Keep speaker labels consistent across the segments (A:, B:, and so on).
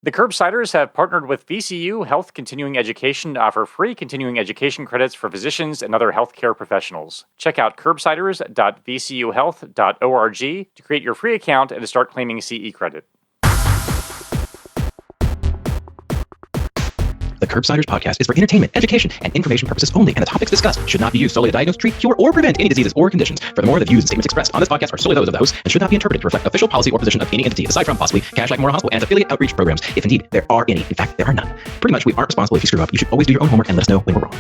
A: The Curbsiders have partnered with VCU Health Continuing Education to offer free continuing education credits for physicians and other healthcare professionals. Check out curbsiders.vcuhealth.org to create your free account and to start claiming CE credit.
B: The Curbsiders podcast is for entertainment, education, and information purposes only, and the topics discussed should not be used solely to diagnose, treat, cure, or prevent any diseases or conditions. Furthermore, the views and statements expressed on this podcast are solely those of the host and should not be interpreted to reflect official policy or position of any entity, aside from possibly Cash Like Memorial Hospital and affiliate outreach programs, if indeed there are any. In fact, there are none. Pretty much, we aren't responsible if you screw up. You should always do your own homework and let us know when we're wrong.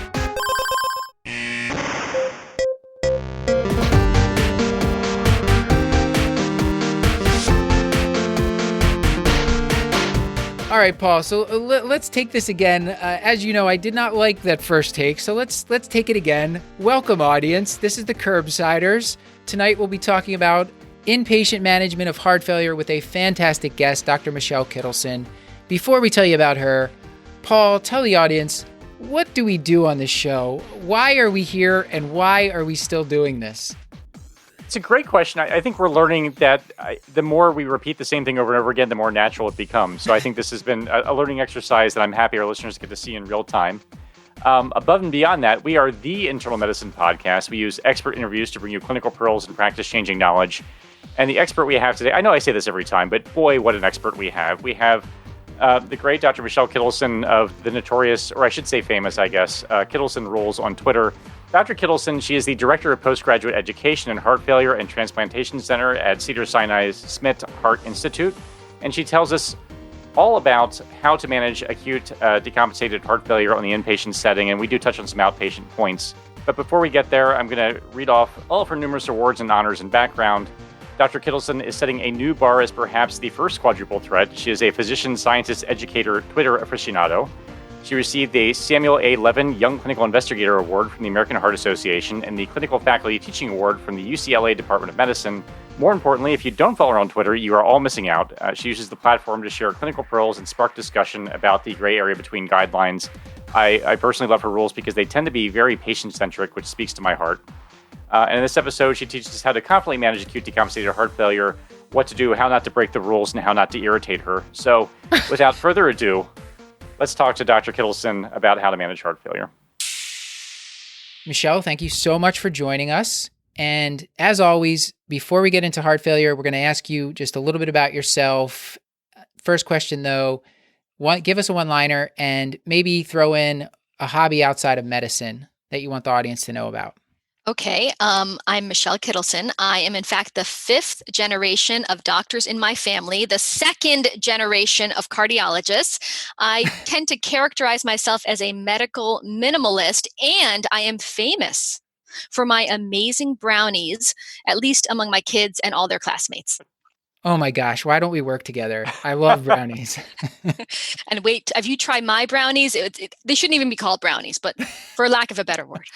C: All right, Paul, so let's take this again. As you know, I did not like that first take, so let's take it again. Welcome, audience. This is the Curbsiders. Tonight we'll be talking about inpatient management of heart failure with a fantastic guest, Dr. Michelle Kittleson. Before we tell you about her, Paul, tell the audience, what do we do on this show? Why are we here, and why are we still doing this?
A: It's a great question. I think we're learning that the more we repeat the same thing over and over again, the more natural it becomes. So I think this has been a learning exercise that I'm happy our listeners get to see in real time. Above and beyond that, we are the internal medicine podcast. We use expert interviews to bring you clinical pearls and practice-changing knowledge. And the expert we have today, I know I say this every time, but boy, what an expert we have. We have the great Dr. Michelle Kittleson of the notorious, or I should say famous, I guess, Kittleson Rules on Twitter. Dr. Kittleson, she is the Director of Postgraduate Education in Heart Failure and Transplantation Center at Cedars Sinai's Smith Heart Institute. And she tells us all about how to manage acute decompensated heart failure on the inpatient setting. And we do touch on some outpatient points. But before we get there, I'm going to read off all of her numerous awards and honors and background. Dr. Kittleson is setting a new bar as perhaps the first quadruple threat. She is a physician, scientist, educator, Twitter aficionado. She received the Samuel A. Levin Young Clinical Investigator Award from the American Heart Association and the Clinical Faculty Teaching Award from the UCLA Department of Medicine. More importantly, if you don't follow her on Twitter, you are all missing out. She uses the platform to share clinical pearls and spark discussion about the gray area between guidelines. I personally love her rules because they tend to be very patient-centric, which speaks to my heart. And in this episode, she teaches us how to confidently manage acute decompensated heart failure, what to do, how not to break the rules, and how not to irritate her. So, without further ado, let's talk to Dr. Kittleson about how to manage heart failure.
C: Michelle, thank you so much for joining us. And as always, before we get into heart failure, we're going to ask you just a little bit about yourself. First question, though, give us a one-liner and maybe throw in a hobby outside of medicine that you want the audience to know about.
D: Okay, I'm Michelle Kittleson. I am, in fact, the 5th generation of doctors in my family, the 2nd generation of cardiologists. I tend to characterize myself as a medical minimalist, and I am famous for my amazing brownies, at least among my kids and all their classmates.
C: Oh my gosh, why don't we work together? I love brownies.
D: And wait, have you tried my brownies? They shouldn't even be called brownies, but for lack of a better word.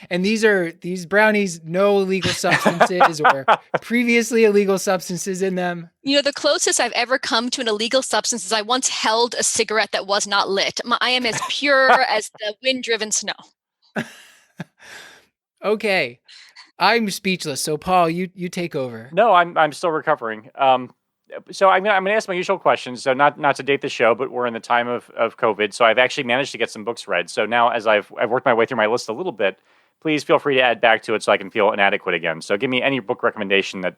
C: And these brownies, no illegal substances or previously illegal substances in them.
D: You know, the closest I've ever come to an illegal substance is I once held a cigarette that was not lit. I am as pure as the wind-driven snow.
C: Okay. I'm speechless. So Paul, you take over.
A: No, I'm still recovering. So I'm going to ask my usual questions. So not to date the show, but we're in the time of COVID. So I've actually managed to get some books read. So now as I've worked my way through my list a little bit, please feel free to add back to it so I can feel inadequate again. So give me any book recommendation that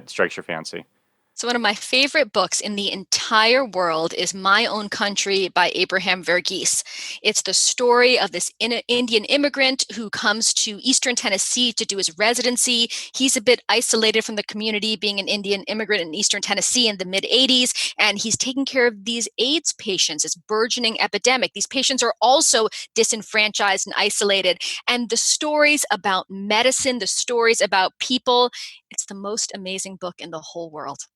A: strikes your fancy.
D: So one of my favorite books in the entire world is My Own Country by Abraham Verghese. It's the story of this Indian immigrant who comes to Eastern Tennessee to do his residency. He's a bit isolated from the community, being an Indian immigrant in Eastern Tennessee in the mid-'80s, and he's taking care of these AIDS patients, this burgeoning epidemic. These patients are also disenfranchised and isolated. And the stories about medicine, the stories about people, it's the most amazing book in the whole world.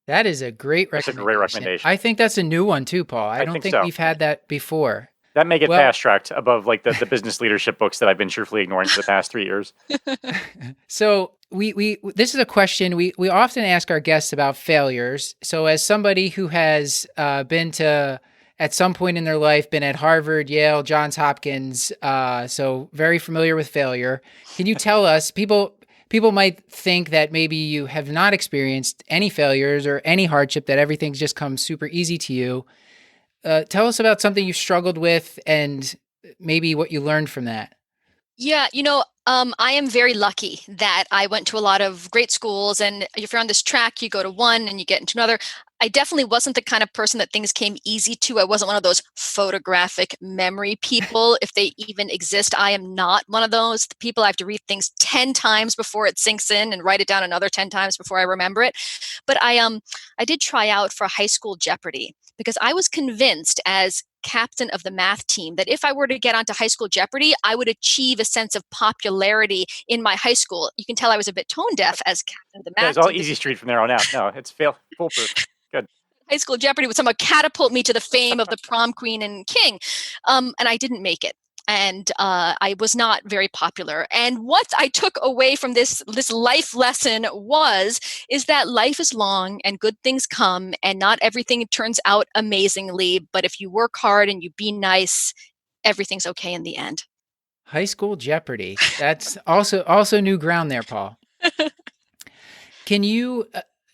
C: That is a great recommendation.
A: That's a great recommendation.
C: I think that's a new one too, Paul. I don't think
A: so.
C: We've had that before.
A: That may get fast-tracked above like the business leadership books that I've been cheerfully ignoring for the past 3 years.
C: So this is a question we often ask our guests about failures. So as somebody who has been to, at some point in their life, been at Harvard, Yale, Johns Hopkins, so very familiar with failure, can you tell us, people might think that maybe you have not experienced any failures or any hardship, that everything's just come super easy to you. Tell us about something you've struggled with and maybe what you learned from that.
D: Yeah, I am very lucky that I went to a lot of great schools, and if you're on this track, you go to one and you get into another. I definitely wasn't the kind of person that things came easy to. I wasn't one of those photographic memory people, if they even exist. I am not one of those people. I have to read things 10 times before it sinks in and write it down another 10 times before I remember it. But I did try out for high school Jeopardy because I was convinced as captain of the math team that if I were to get onto high school Jeopardy, I would achieve a sense of popularity in my high school. You can tell I was a bit tone deaf as captain of the math team.
A: It's all easy street from there on out. No, it's foolproof. Good.
D: High school Jeopardy would somehow catapult me to the fame of the prom queen and king. And I didn't make it. And I was not very popular. And what I took away from this life lesson is that life is long and good things come, and not everything turns out amazingly. But if you work hard and you be nice, everything's okay in the end.
C: High school Jeopardy. That's also new ground there, Paul. Can you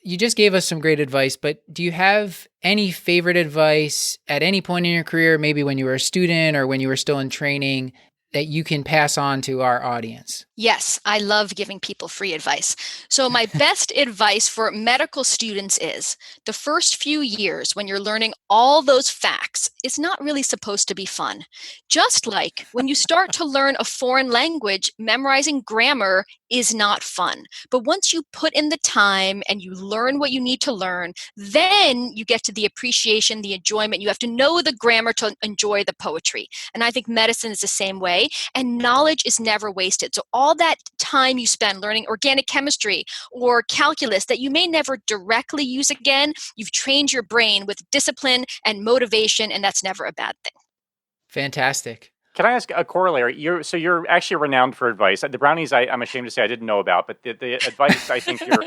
C: just gave us some great advice, but do you have any favorite advice at any point in your career, maybe when you were a student or when you were still in training, that you can pass on to our audience?
D: Yes, I love giving people free advice. So my best advice for medical students is the first few years when you're learning all those facts, it's not really supposed to be fun. Just like when you start to learn a foreign language, memorizing grammar is not fun. But once you put in the time and you learn what you need to learn, then you get to the appreciation, the enjoyment. You have to know the grammar to enjoy the poetry. And I think medicine is the same way. And knowledge is never wasted. So all that time you spend learning organic chemistry or calculus that you may never directly use again, you've trained your brain with discipline and motivation, and that's never a bad thing.
C: Fantastic.
A: Can I ask a corollary? You're actually renowned for advice. The brownies, I'm ashamed to say I didn't know about, but the advice, I think you're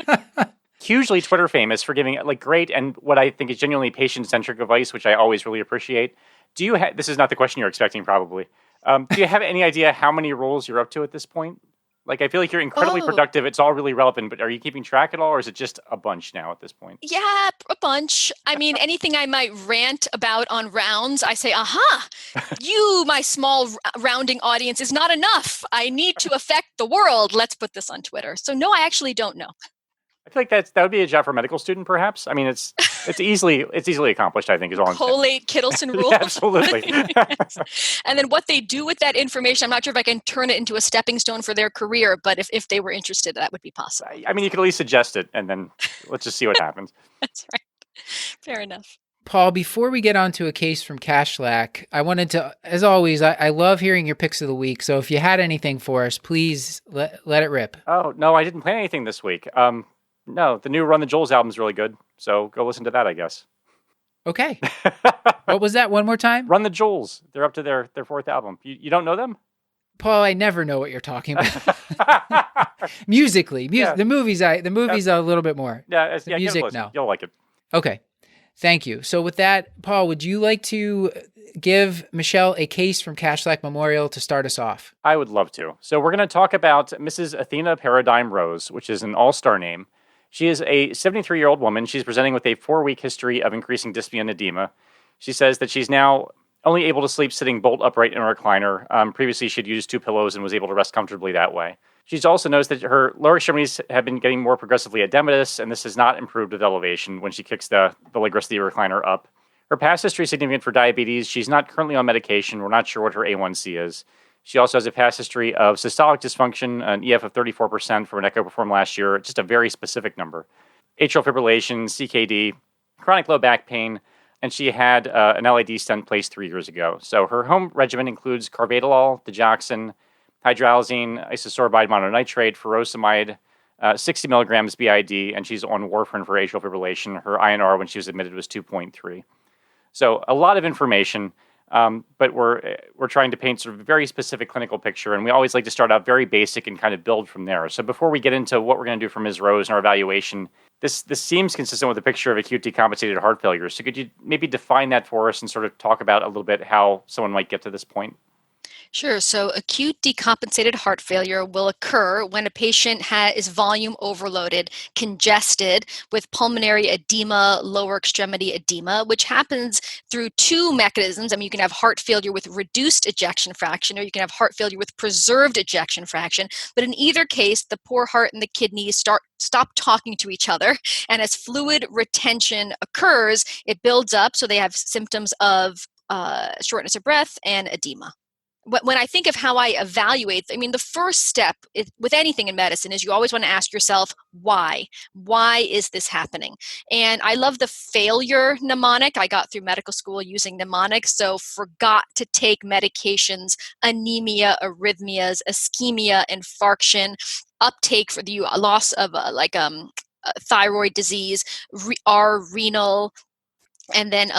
A: hugely Twitter famous for giving great and what I think is genuinely patient-centric advice, which I always really appreciate. This is not the question you're expecting, probably. Do you have any idea how many roles you're up to at this point? I feel like you're incredibly productive. It's all really relevant, but are you keeping track at all, or is it just a bunch now at this point?
D: Yeah, a bunch. I mean, anything I might rant about on rounds, I say, aha, you, my small rounding audience, is not enough. I need to affect the world. Let's put this on Twitter. So no, I actually don't know.
A: I feel like that would be a job for a medical student, perhaps. I mean, it's easily accomplished, I think, is all I'm saying.
D: Collate Kittleson rule.
A: Yeah, absolutely.
D: Yes. And then what they do with that information, I'm not sure if I can turn it into a stepping stone for their career, but if they were interested, that would be possible.
A: I mean, you could at least suggest it, and then let's just see what happens.
D: That's right. Fair enough.
C: Paul, before we get on to a case from Kashlak, I wanted to, as always, I love hearing your picks of the week. So if you had anything for us, please let it rip.
A: Oh, no, I didn't plan anything this week. No, the new Run the Jewels album is really good, so go listen to that, I guess.
C: Okay. What was that? One more time?
A: Run the Jewels. They're up to their fourth album. You don't know them?
C: Paul, I never know what you're talking about. Musically,
A: Yeah.
C: the movies a little bit more.
A: Yeah,
C: music, no.
A: You'll like it.
C: Okay. Thank you. So with that, Paul, would you like to give Michelle a case from Kashlak Memorial to start us off?
A: I would love to. So we're going to talk about Mrs. Athena Paradigm Rose, which is an all-star name. She is a 73-year-old woman. She's presenting with a 4-week history of increasing dyspnea and edema. She says that she's now only able to sleep sitting bolt upright in a recliner. Previously, she'd used 2 pillows and was able to rest comfortably that way. She's also noticed that her lower extremities have been getting more progressively edematous, and this has not improved with elevation when she kicks the leg rest of the recliner up. Her past history is significant for diabetes. She's not currently on medication. We're not sure what her A1C is. She also has a past history of systolic dysfunction, an EF of 34% from an echo performed last year, just a very specific number. Atrial fibrillation, CKD, chronic low back pain, and she had an LAD stent placed 3 years ago. So her home regimen includes carvedilol, digoxin, hydralazine, isosorbide mononitrate, furosemide, 60 milligrams BID, and she's on warfarin for atrial fibrillation. Her INR when she was admitted was 2.3. So a lot of information. But we're trying to paint sort of a very specific clinical picture, and we always like to start out very basic and kind of build from there. So before we get into what we're going to do for Ms. Rose and our evaluation, this seems consistent with a picture of acute decompensated heart failure. So could you maybe define that for us and sort of talk about a little bit how someone might get to this point?
D: Sure. So acute decompensated heart failure will occur when a patient is volume overloaded, congested with pulmonary edema, lower extremity edema, which happens through two mechanisms. I mean, you can have heart failure with reduced ejection fraction, or you can have heart failure with preserved ejection fraction. But in either case, the poor heart and the kidneys stop talking to each other. And as fluid retention occurs, it builds up. So they have symptoms of shortness of breath and edema. When I think of how I evaluate, I mean, the first step with anything in medicine is you always want to ask yourself, why? Why is this happening? And I love the failure mnemonic. I got through medical school using mnemonics, so forgot to take medications, anemia, arrhythmias, ischemia, infarction, uptake for the loss of thyroid disease, renal, and then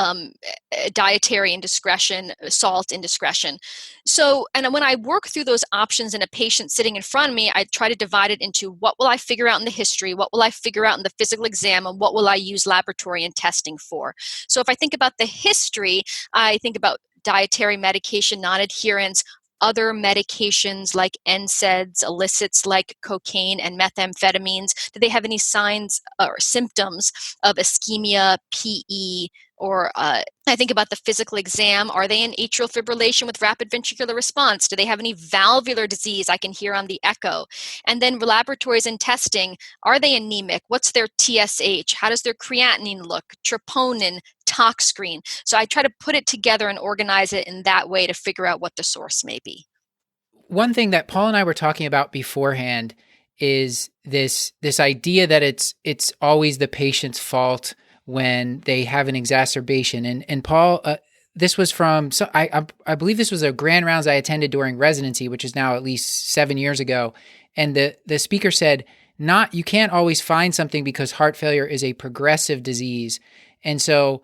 D: dietary indiscretion, salt indiscretion. So, and when I work through those options in a patient sitting in front of me, I try to divide it into what will I figure out in the history, what will I figure out in the physical exam, and what will I use laboratory and testing for. So if I think about the history, I think about dietary medication non-adherence, other medications like NSAIDs, illicits like cocaine and methamphetamines. Do they have any signs or symptoms of ischemia, PE, or I think about the physical exam. Are they in atrial fibrillation with rapid ventricular response? Do they have any valvular disease I can hear on the echo? And then laboratories and testing, are they anemic? What's their TSH? How does their creatinine look? Troponin, tox screen. So I try to put it together and organize it in that way to figure out what the source may be.
C: One thing that Paul and I were talking about beforehand is this idea that it's always the patient's fault when they have an exacerbation. And Paul, this was from, so I believe this was a grand rounds I attended during residency, which is now at least 7 years ago. And the speaker said, you can't always find something because heart failure is a progressive disease. And so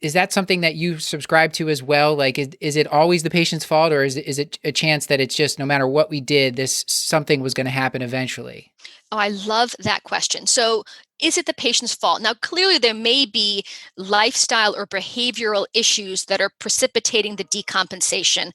C: is that something that you subscribe to as well? Like, is it always the patient's fault, or is it a chance that it's just no matter what we did, something was going to happen eventually?
D: Oh, I love that question. So is it the patient's fault? Now, clearly there may be lifestyle or behavioral issues that are precipitating the decompensation.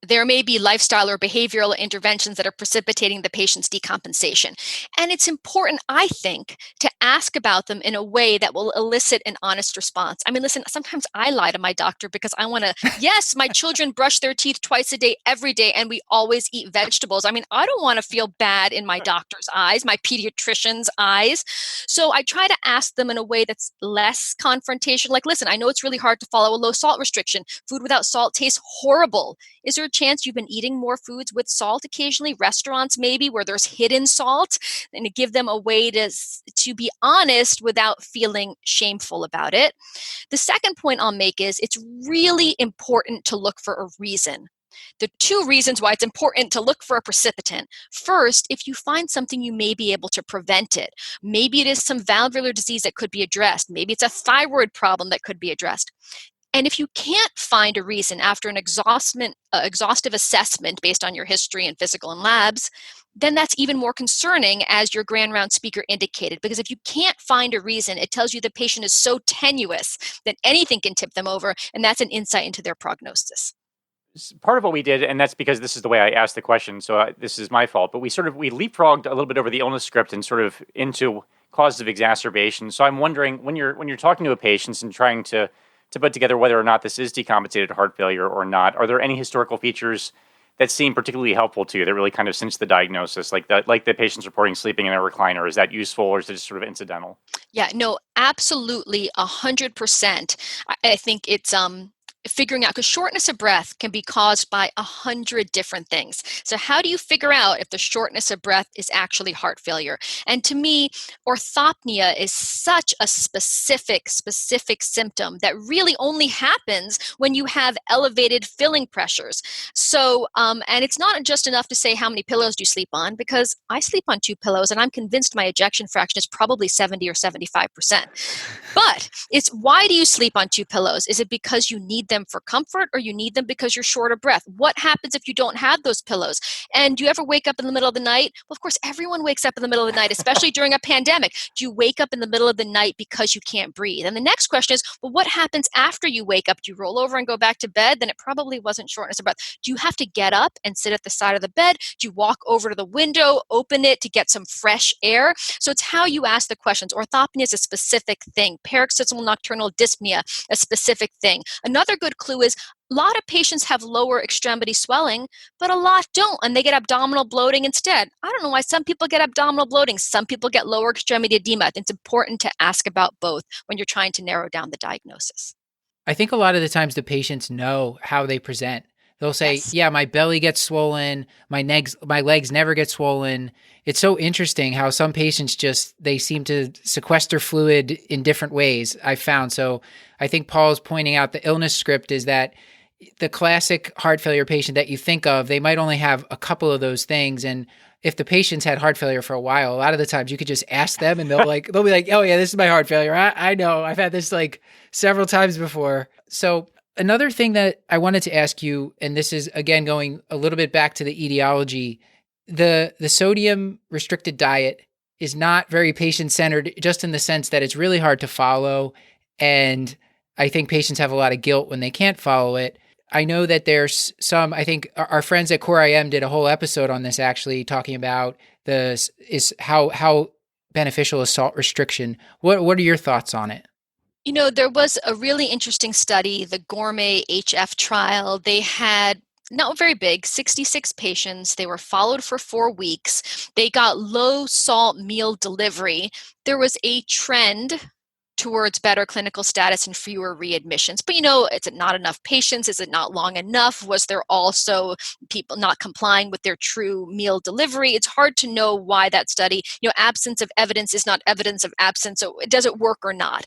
D: There may be lifestyle or behavioral interventions that are precipitating the patient's decompensation. And it's important, I think, to ask about them in a way that will elicit an honest response. I mean, listen, sometimes I lie to my doctor because I want to, yes, my children brush their teeth twice a day, every day, and we always eat vegetables. I mean, I don't want to feel bad in my doctor's eyes, my pediatrician's eyes. So I try to ask them in a way that's less confrontational. Like, listen, I know it's really hard to follow a low salt restriction. Food without salt tastes horrible. Is there a chance you've been eating more foods with salt occasionally, restaurants maybe where there's hidden salt, and to give them a way to be honest without feeling shameful about it. The second point I'll make is it's really important to look for a reason. The two reasons why it's important to look for a precipitant. First, if you find something, you may be able to prevent it. Maybe it is some valvular disease that could be addressed. Maybe it's a thyroid problem that could be addressed. And if you can't find a reason after an exhaustive assessment based on your history and physical and labs, then that's even more concerning, as your grand round speaker indicated, because if you can't find a reason, it tells you the patient is so tenuous that anything can tip them over, and that's an insight into their prognosis.
A: Part of what we did, and that's because this is the way I asked the question, so this is my fault, but we leapfrogged a little bit over the illness script and sort of into causes of exacerbation. So I'm wondering, when you're talking to a patient and trying to put together whether or not this is decompensated heart failure or not, are there any historical features that seem particularly helpful to you that really kind of cinch the diagnosis, like the patient's reporting sleeping in a recliner? Is that useful, or is it just sort of incidental?
D: Yeah, no, absolutely, 100%. I think it's figuring out, because shortness of breath can be caused by 100 different things. So how do you figure out if the shortness of breath is actually heart failure? And to me, orthopnea is such a specific symptom that really only happens when you have elevated filling pressures. So, and it's not just enough to say how many pillows do you sleep on, because I sleep on 2 pillows and I'm convinced my ejection fraction is probably 70 or 75%. But it's, why do you sleep on two pillows? Is it because you need them for comfort, or you need them because you're short of breath? What happens if you don't have those pillows? And do you ever wake up in the middle of the night? Well, of course, everyone wakes up in the middle of the night, especially during a pandemic. Do you wake up in the middle of the night because you can't breathe? And the next question is, well, what happens after you wake up? Do you roll over and go back to bed? Then it probably wasn't shortness of breath. Do you have to get up and sit at the side of the bed? Do you walk over to the window, open it to get some fresh air? So it's how you ask the questions. Orthopnea is a specific thing. Paroxysmal nocturnal dyspnea, a specific thing. Another good clue is a lot of patients have lower extremity swelling, but a lot don't, and they get abdominal bloating instead. I don't know why some people get abdominal bloating. Some people get lower extremity edema. It's important to ask about both when you're trying to narrow down the diagnosis.
C: I think a lot of the times the patients know how they present. They'll say,
D: Yes.
C: yeah, my belly gets swollen, my legs never get swollen. It's so interesting how some patients they seem to sequester fluid in different ways, I found. So I think Paul's pointing out the illness script is that the classic heart failure patient that you think of, they might only have a couple of those things. And if the patient's had heart failure for a while, a lot of the times you could just ask them and they'll be like, oh yeah, this is my heart failure. I know, I've had this like several times before. So another thing that I wanted to ask you, and this is again going a little bit back to the etiology, the sodium restricted diet is not very patient centered, just in the sense that it's really hard to follow. And I think patients have a lot of guilt when they can't follow it. I know that there's some, I think our friends at Core IM did a whole episode on this, actually talking about how beneficial is salt restriction. What are your thoughts on it?
D: You know, there was a really interesting study, the Gourmet HF trial. They had not very big, 66 patients. They were followed for 4 weeks. They got low salt meal delivery. There was a trend towards better clinical status and fewer readmissions. But, you know, is it not enough patients? Is it not long enough? Was there also people not complying with their true meal delivery? It's hard to know why that study, you know, absence of evidence is not evidence of absence. So does it work or not?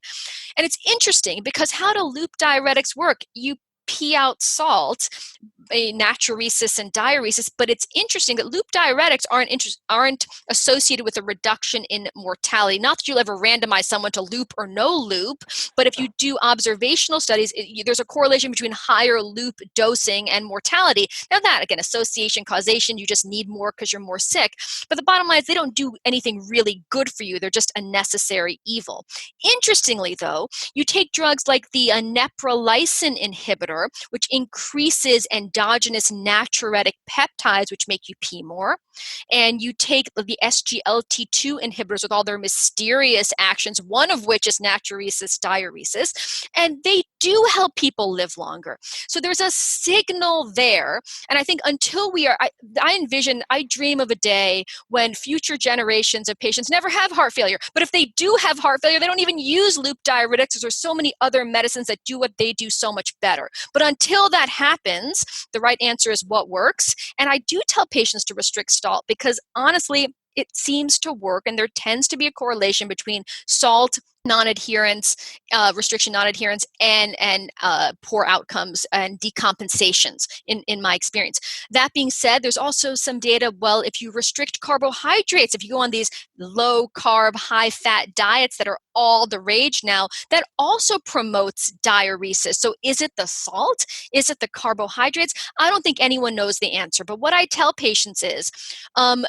D: And it's interesting because how do loop diuretics work? You pee out salt, a natriuresis and diuresis, but it's interesting that loop diuretics aren't associated with a reduction in mortality. Not that you'll ever randomize someone to loop or no loop, but if you do observational studies, there's a correlation between higher loop dosing and mortality. Now that, again, association, causation, you just need more because you're more sick. But the bottom line is they don't do anything really good for you. They're just a necessary evil. Interestingly, though, you take drugs like the neprilysin inhibitor, which increases endogenous natriuretic peptides, which make you pee more. And you take the Sglt2 inhibitors with all their mysterious actions, one of which is natriuresis, diuresis, and they do help people live longer. So there's a signal there. And I think until I dream of a day when future generations of patients never have heart failure. But if they do have heart failure, they don't even use loop diuretics because there's so many other medicines that do what they do so much better. But until that happens, the right answer is what works. And I do tell patients to restrict salt because honestly, it seems to work, and there tends to be a correlation between salt non-adherence, restriction non-adherence, and poor outcomes and decompensations in my experience. That being said, there's also some data, well, if you restrict carbohydrates, if you go on these low-carb, high-fat diets that are all the rage now, that also promotes diuresis. So is it the salt? Is it the carbohydrates? I don't think anyone knows the answer, but what I tell patients is,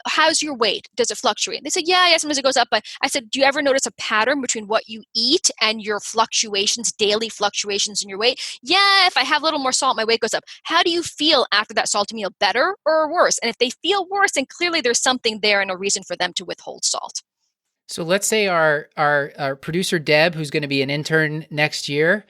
D: how's your weight? Does it fluctuate? They say, yeah, sometimes it goes up. But I said, do you ever notice a pattern between what you eat and your fluctuations, daily fluctuations in your weight? Yeah, if I have a little more salt, my weight goes up. How do you feel after that salty meal? Better or worse? And if they feel worse, then clearly there's something there and a reason for them to withhold salt.
C: So let's say our producer Deb, who's going to be an intern next year,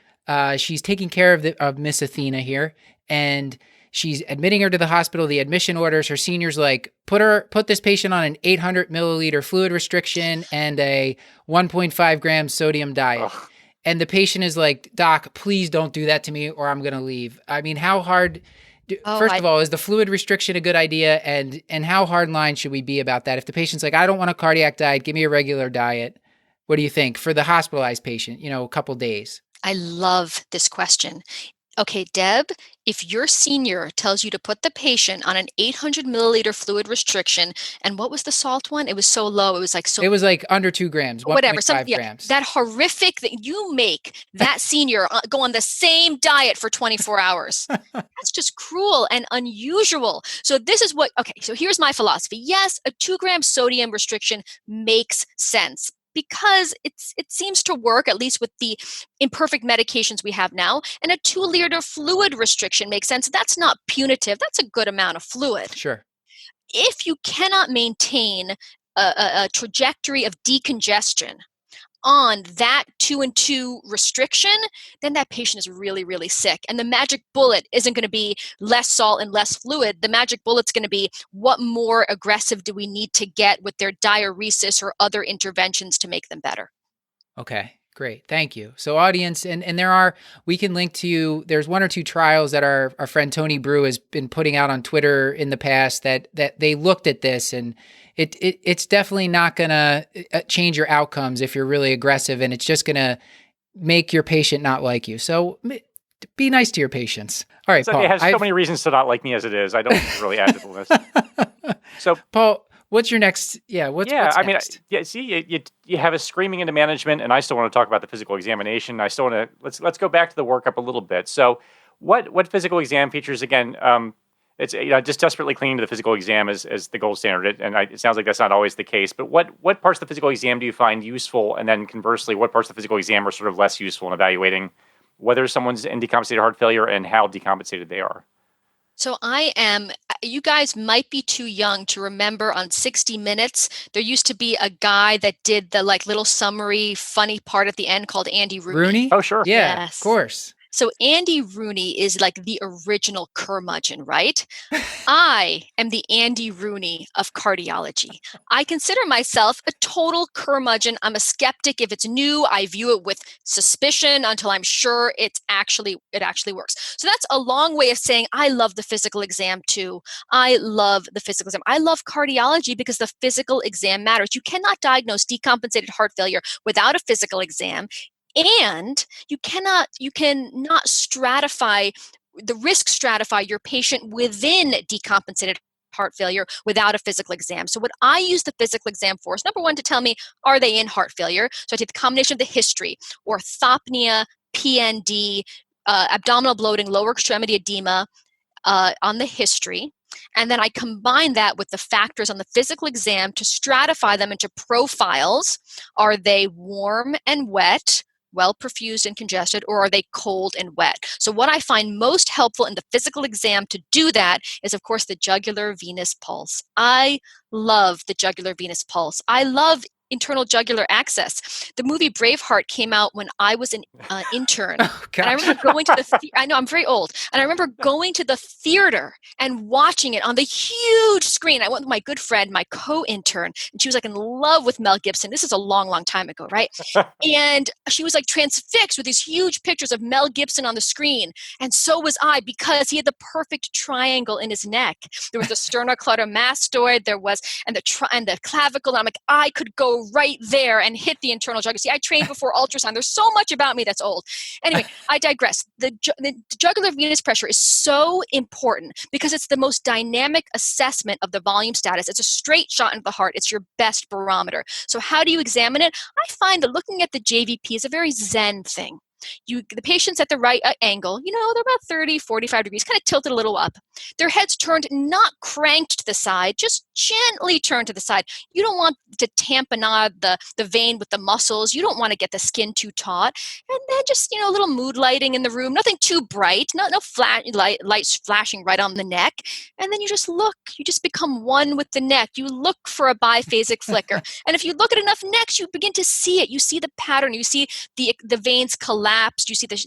C: she's taking care of Miss Athena here, and she's admitting her to the hospital. The admission orders, her senior's like, put this patient on an 800 milliliter fluid restriction and a 1.5 gram sodium diet. Ugh. And the patient is like, doc, please don't do that to me or I'm going to leave. I mean, how hard... First of all, is the fluid restriction a good idea? And how hard line should we be about that? If the patient's like, I don't want a cardiac diet, give me a regular diet. What do you think for the hospitalized patient, a couple days?
D: I love this question. Okay, Deb, if your senior tells you to put the patient on an 800 milliliter fluid restriction, and what was the salt one? It was so low. It was like so.
C: It was like under 2 grams,
D: Whatever,
C: 1.5 grams.
D: that horrific that you make that senior go on the same diet for 24 hours. That's just cruel and unusual. So this is so here's my philosophy. Yes, a 2-gram sodium restriction makes sense because it seems to work, at least with the imperfect medications we have now. And a 2-liter fluid restriction makes sense. That's not punitive. That's a good amount of fluid.
C: Sure.
D: If you cannot maintain a trajectory of decongestion on that 2 and 2 restriction, then that patient is really, really sick. And the magic bullet isn't going to be less salt and less fluid. The magic bullet's going to be what more aggressive do we need to get with their diuresis or other interventions to make them better.
C: Okay, great. Thank you. So audience, and we can link to, there's 1 or 2 trials that our friend Tony Brew has been putting out on Twitter in the past that they looked at this, and it's definitely not going to change your outcomes if you're really aggressive, and it's just going to make your patient not like you. So be nice to your patients. All right, Paul.
A: It has so many reasons to not like me as it is. I don't really add to the list. So,
C: Paul, what's your next? What's next?
A: See, you have us screaming into management, and I still want to talk about the physical examination. I still want to let's go back to the workup a little bit. So, what physical exam features again? It's just desperately clinging to the physical exam as the gold standard, and it sounds like that's not always the case. But what parts of the physical exam do you find useful, and then conversely, what parts of the physical exam are sort of less useful in evaluating whether someone's in decompensated heart failure and how decompensated they are?
D: So you guys might be too young to remember on 60 Minutes, there used to be a guy that did the little summary funny part at the end called Andy Rooney.
A: Oh, sure.
C: Yeah,
D: Yes.
C: Of course.
D: So Andy Rooney is like the original curmudgeon, right? I am the Andy Rooney of cardiology. I consider myself a total curmudgeon. I'm a skeptic. If it's new, I view it with suspicion until I'm sure it actually works. So that's a long way of saying I love the physical exam too. I love the physical exam. I love cardiology because the physical exam matters. You cannot diagnose decompensated heart failure without a physical exam. And you cannot stratify your patient within decompensated heart failure without a physical exam. So what I use the physical exam for is, number one, to tell me, are they in heart failure? So I take the combination of the history, orthopnea, PND, abdominal bloating, lower extremity edema on the history. And then I combine that with the factors on the physical exam to stratify them into profiles. Are they warm and wet, well perfused and congested, or are they cold and wet? So what I find most helpful in the physical exam to do that is, of course, the jugular venous pulse. I love the jugular venous pulse. I love internal jugular access. The movie Braveheart came out when I was an intern.
C: Oh,
D: and I remember going to I know I'm very old. And I remember going to the theater and watching it on the huge screen. I went with my good friend, my co-intern, and she was in love with Mel Gibson. This is a long, long time ago, right? And she was transfixed with these huge pictures of Mel Gibson on the screen. And so was I, because he had the perfect triangle in his neck. There was the sternocleidomastoid, and the clavicle. And I'm I could go right there and hit the internal jugular. See, I trained before ultrasound. There's so much about me that's old. Anyway, I digress. The jugular venous pressure is so important because it's the most dynamic assessment of the volume status. It's a straight shot into the heart. It's your best barometer. So how do you examine it? I find that looking at the JVP is a very zen thing. The patient's at the right angle, they're about 30, 45 degrees, kind of tilted a little up. Their head's turned, not cranked to the side, just gently turned to the side. You don't want to tamponade the vein with the muscles. You don't want to get the skin too taut. And then just, a little mood lighting in the room, nothing too bright, no lights flashing right on the neck. And then you just look, you just become one with the neck. You look for a biphasic flicker. And if you look at enough necks, you begin to see it. You see the pattern. You see the veins collapse. You see the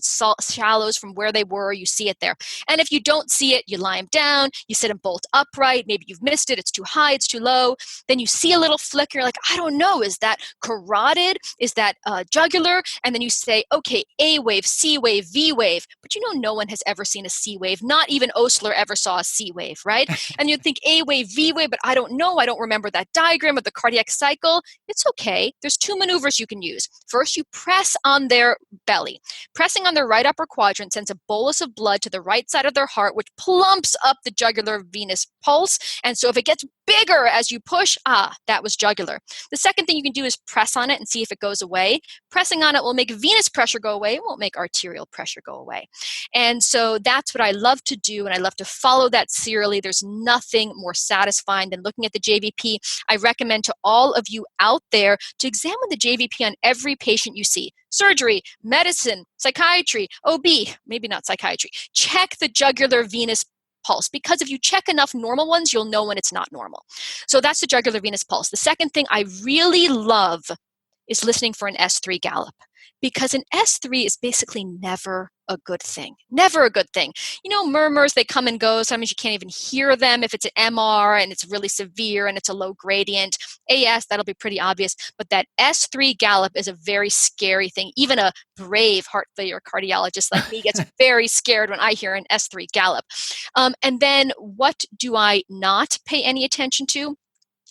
D: shallows from where they were. You see it there. And if you don't see it, you lie them down. You sit them bolt upright. Maybe you've missed it. It's too high. high, it's too low. Then you see a little flicker. You're like, I don't know. Is that carotid? Is that jugular? And then you say, okay, A wave, C wave, V wave. But no one has ever seen a C wave. Not even Osler ever saw a C wave, right? And you'd think A wave, V wave, but I don't know. I don't remember that diagram of the cardiac cycle. It's okay. There's two maneuvers you can use. First, you press on their belly. Pressing on their right upper quadrant sends a bolus of blood to the right side of their heart, which plumps up the jugular venous pulse. And so if it gets bigger as you push, that was jugular. The second thing you can do is press on it and see if it goes away. Pressing on it will make venous pressure go away. It won't make arterial pressure go away. And so that's what I love to do, and I love to follow that serially. There's nothing more satisfying than looking at the JVP. I recommend to all of you out there to examine the JVP on every patient you see. Surgery, medicine, psychiatry, OB, maybe not psychiatry. Check the jugular venous pulse, because if you check enough normal ones, you'll know when it's not normal. So that's the jugular venous pulse. The second thing I really love is listening for an S3 Gallop, because an S3 is basically never a good thing. Never a good thing. Murmurs, they come and go. Sometimes you can't even hear them if it's an MR and it's really severe and it's a low gradient. AS, that'll be pretty obvious. But that S3 Gallop is a very scary thing. Even a brave heart failure cardiologist like me gets very scared when I hear an S3 Gallop. And then what do I not pay any attention to?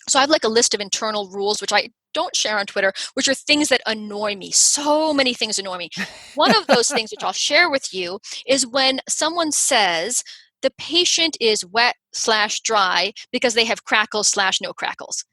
D: So I have like a list of internal rules, which I don't share on Twitter, which are things that annoy me. So many things annoy me. One of those things, which I'll share with you, is when someone says the patient is wet/dry because they have crackles/no crackles.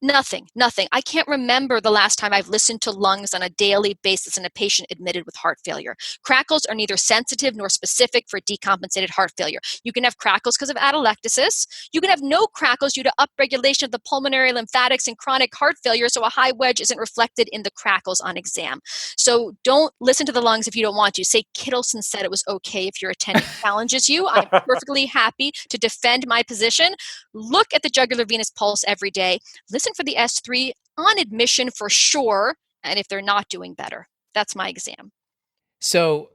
D: Nothing. I can't remember the last time I've listened to lungs on a daily basis in a patient admitted with heart failure. Crackles are neither sensitive nor specific for decompensated heart failure. You can have crackles because of atelectasis. You can have no crackles due to upregulation of the pulmonary lymphatics and chronic heart failure, so a high wedge isn't reflected in the crackles on exam. So don't listen to the lungs if you don't want to. Say Kittleson said it was okay if your attending challenges you. I'm perfectly happy to defend my position. Look at the jugular venous pulse every day. Listen for the S3 on admission for sure, and if they're not doing better. That's my exam.
C: So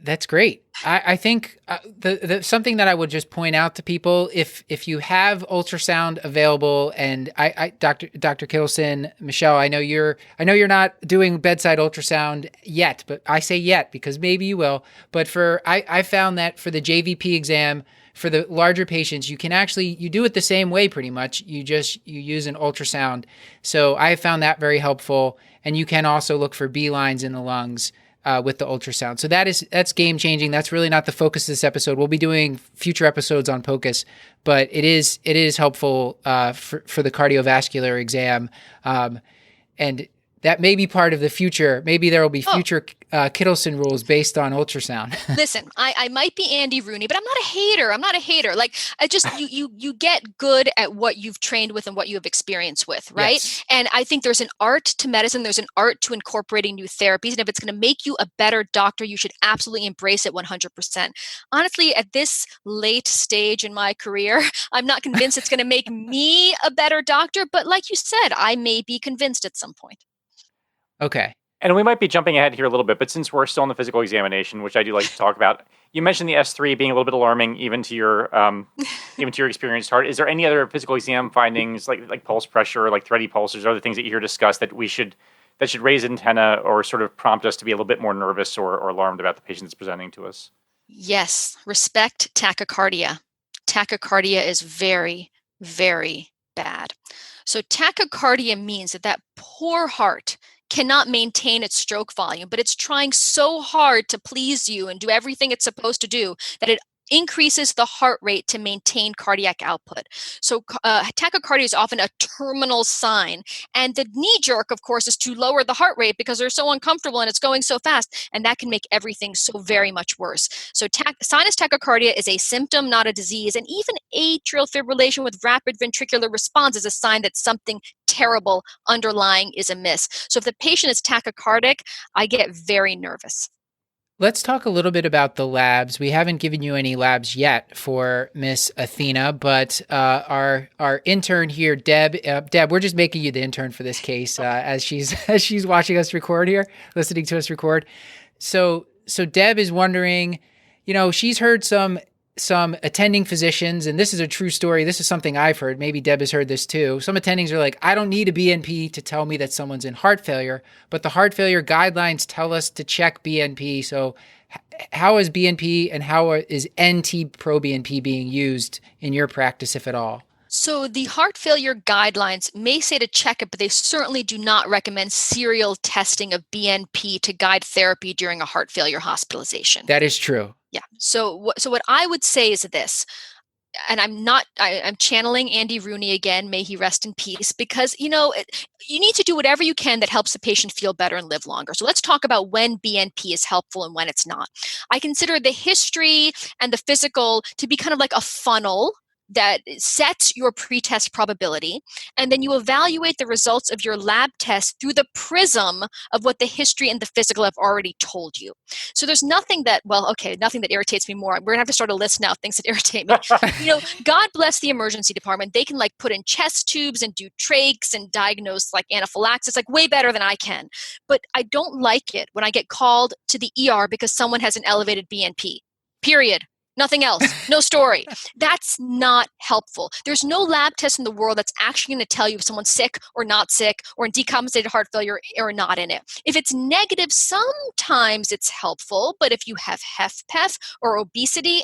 C: that's great. I think the something that I would just point out to people, if you have ultrasound available, and Dr. Kittleson, Michelle, I know you're not doing bedside ultrasound yet, but I say yet because maybe you will. But I found that for the JVP exam, for the larger patients, you do it the same way pretty much. You use an ultrasound. So I found that very helpful. And you can also look for B lines in the lungs with the ultrasound. So that's game changing. That's really not the focus of this episode. We'll be doing future episodes on POCUS, but it is helpful for the cardiovascular exam. And that may be part of the future. Maybe there will be future Kittleson rules based on ultrasound.
D: Listen, I might be Andy Rooney, but I'm not a hater. Like, I just, you get good at what you've trained with and what you have experience with, right? Yes. And I think there's an art to medicine. There's an art to incorporating new therapies. And if it's going to make you a better doctor, you should absolutely embrace it 100%. Honestly, at this late stage in my career, I'm not convinced it's going to make me a better doctor. But like you said, I may be convinced at some point.
C: Okay.
A: And we might be jumping ahead here a little bit, but since we're still in the physical examination, which I do like to talk about, you mentioned the S3 being a little bit alarming, even to your experienced heart. Is there any other physical exam findings, like pulse pressure, like thready pulses, or other things that you hear discussed that should raise antenna or sort of prompt us to be a little bit more nervous or alarmed about the patient that's presenting to us?
D: Yes, respect tachycardia. Tachycardia is very, very bad. So tachycardia means that poor heart cannot maintain its stroke volume, but it's trying so hard to please you and do everything it's supposed to do that it increases the heart rate to maintain cardiac output. So tachycardia is often a terminal sign. And the knee jerk, of course, is to lower the heart rate because they're so uncomfortable and it's going so fast. And that can make everything so very much worse. So sinus tachycardia is a symptom, not a disease. And even atrial fibrillation with rapid ventricular response is a sign that something terrible underlying is amiss. So if the patient is tachycardic, I get very nervous.
C: Let's talk a little bit about the labs. We haven't given you any labs yet for Miss Athena, but our intern here, Deb, we're just making you the intern for this case as she's watching us record here, listening to us record. So Deb is wondering, she's heard some some attending physicians, and this is a true story. This is something I've heard. Maybe Deb has heard this too. Some attendings are like, I don't need a BNP to tell me that someone's in heart failure, but the heart failure guidelines tell us to check BNP. So how is BNP and how is NT-proBNP being used in your practice, if at all?
D: So the heart failure guidelines may say to check it, but they certainly do not recommend serial testing of BNP to guide therapy during a heart failure hospitalization.
C: That is true.
D: Yeah. So what I would say is this, and I'm channeling Andy Rooney again, may he rest in peace, because, you need to do whatever you can that helps the patient feel better and live longer. So let's talk about when BNP is helpful and when it's not. I consider the history and the physical to be kind of like a funnel that sets your pretest probability, and then you evaluate the results of your lab test through the prism of what the history and the physical have already told you. So there's nothing that irritates me more. We're gonna have to start a list now of things that irritate me. God bless the emergency department. They can put in chest tubes and do trachs and diagnose anaphylaxis way better than I can. But I don't like it when I get called to the ER because someone has an elevated BNP. Period. Nothing else. No story. That's not helpful. There's no lab test in the world that's actually going to tell you if someone's sick or not sick or in decompensated heart failure or not in it. If it's negative, sometimes it's helpful, but if you have HFpEF or obesity,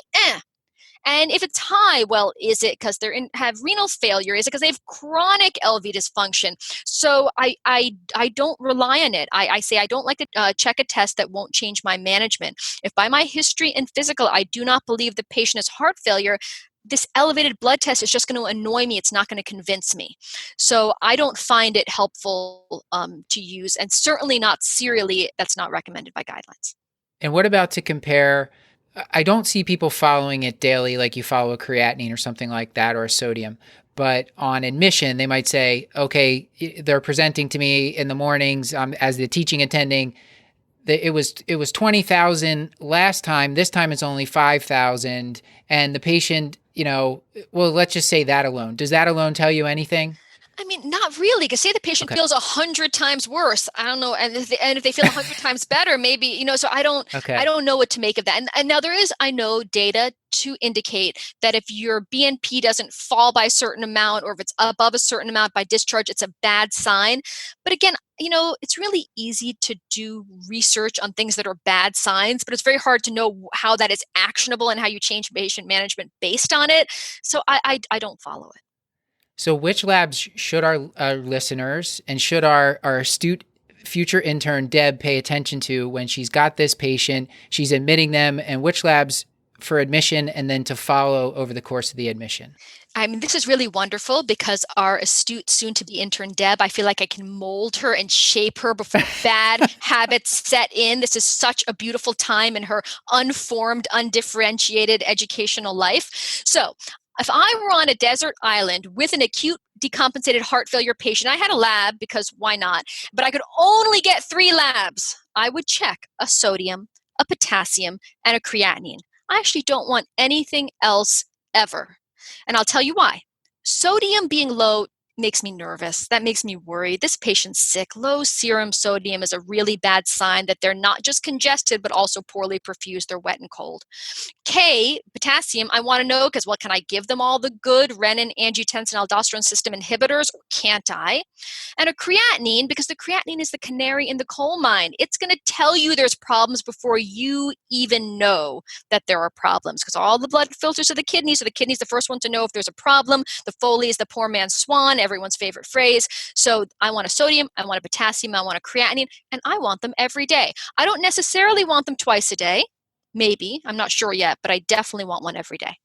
D: And if it's high, well, is it because they have renal failure? Is it because they have chronic LV dysfunction? So I don't rely on it. I say I don't like to check a test that won't change my management. If by my history and physical, I do not believe the patient has heart failure, this elevated blood test is just going to annoy me. It's not going to convince me. So I don't find it helpful to use, and certainly not serially. That's not recommended by guidelines.
C: And what about to compare? I don't see people following it daily like you follow a creatinine or something like that, or a sodium. But on admission, they might say, okay, they're presenting to me in the mornings as the teaching attending. It was 20,000 last time. This time it's only 5,000. And the patient, well, let's just say that alone. Does that alone tell you anything?
D: I mean, not really, because say the patient feels 100 times worse. I don't know. And if they feel 100 times better, maybe, so I don't know what to make of that. And now there is, I know, data to indicate that if your BNP doesn't fall by a certain amount, or if it's above a certain amount by discharge, it's a bad sign. But again, it's really easy to do research on things that are bad signs, but it's very hard to know how that is actionable and how you change patient management based on it. So I don't follow it.
C: So which labs should our listeners and should our astute future intern, Deb, pay attention to when she's got this patient, she's admitting them, and which labs for admission and then to follow over the course of the admission?
D: I mean, this is really wonderful because our astute soon-to-be intern, Deb, I feel like I can mold her and shape her before bad habits set in. This is such a beautiful time in her unformed, undifferentiated educational life. So if I were on a desert island with an acute decompensated heart failure patient, I had a lab because why not? But I could only get 3 labs. I would check a sodium, a potassium, and a creatinine. I actually don't want anything else ever. And I'll tell you why. Sodium being low makes me nervous. That makes me worried. This patient's sick. Low serum sodium is a really bad sign that they're not just congested, but also poorly perfused. They're wet and cold. Potassium, I want to know because, can I give them all the good renin, angiotensin, aldosterone system inhibitors, or can't I? And a creatinine, because the creatinine is the canary in the coal mine. It's going to tell you there's problems before you even know that there are problems, because all the blood filters to the kidney, so the kidney's the first one to know if there's a problem. The Foley is the poor man's swan, everyone's favorite phrase. So I want a sodium, I want a potassium, I want a creatinine, and I want them every day. I don't necessarily want them twice a day. Maybe, I'm not sure yet, but I definitely want one every day.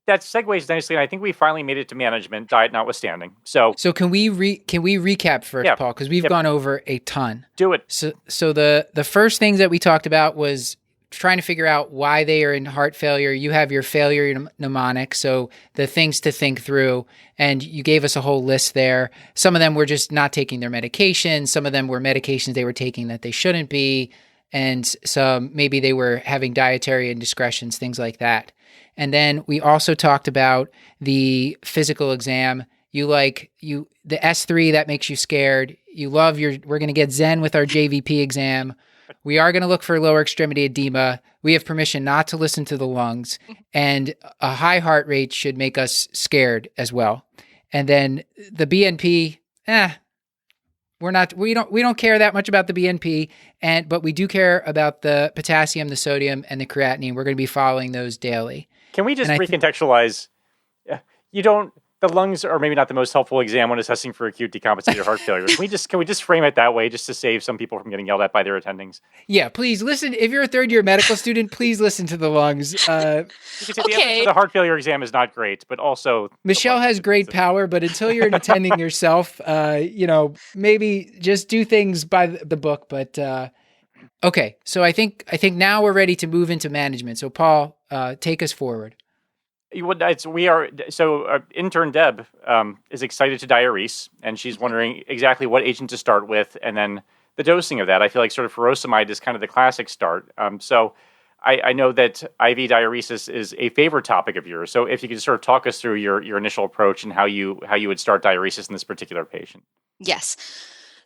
A: That segues nicely, and I think we finally made it to management, diet notwithstanding. So
C: can we recap first, Paul? Because we've gone over a ton.
A: Do it.
C: So the first things that we talked about was trying to figure out why they are in heart failure. You have your failure mnemonic, so the things to think through, and you gave us a whole list there. Some of them were just not taking their medication. Some of them were medications they were taking that they shouldn't be. And some maybe they were having dietary indiscretions, things like that. And then we also talked about the physical exam the S3 that makes you scared. You love we're going to get Zen with our JVP exam. We are going to look for lower extremity edema. We have permission not to listen to the lungs, and a high heart rate should make us scared as well. And then the BNP, we don't care that much about the BNP, but we do care about the potassium, the sodium, and the creatinine. We're going to be following those daily.
A: Can we just recontextualize? The lungs are maybe not the most helpful exam when assessing for acute decompensated heart failure. Can we just frame it that way, just to save some people from getting yelled at by their attendings?
C: Yeah, please listen. If you're a third-year medical student, please listen to the lungs.
A: The heart failure exam is not great, but also
C: Michelle has great power. But until you're attending yourself, maybe just do things by the book. But okay, so I think now we're ready to move into management. So Paul, take us forward.
A: Intern Deb is excited to diurese, and she's wondering exactly what agent to start with, and then the dosing of that. I feel like sort of furosemide is kind of the classic start. So I know that IV diuresis is a favorite topic of yours. So if you could sort of talk us through your initial approach and how you would start diuresis in this particular patient.
D: Yes.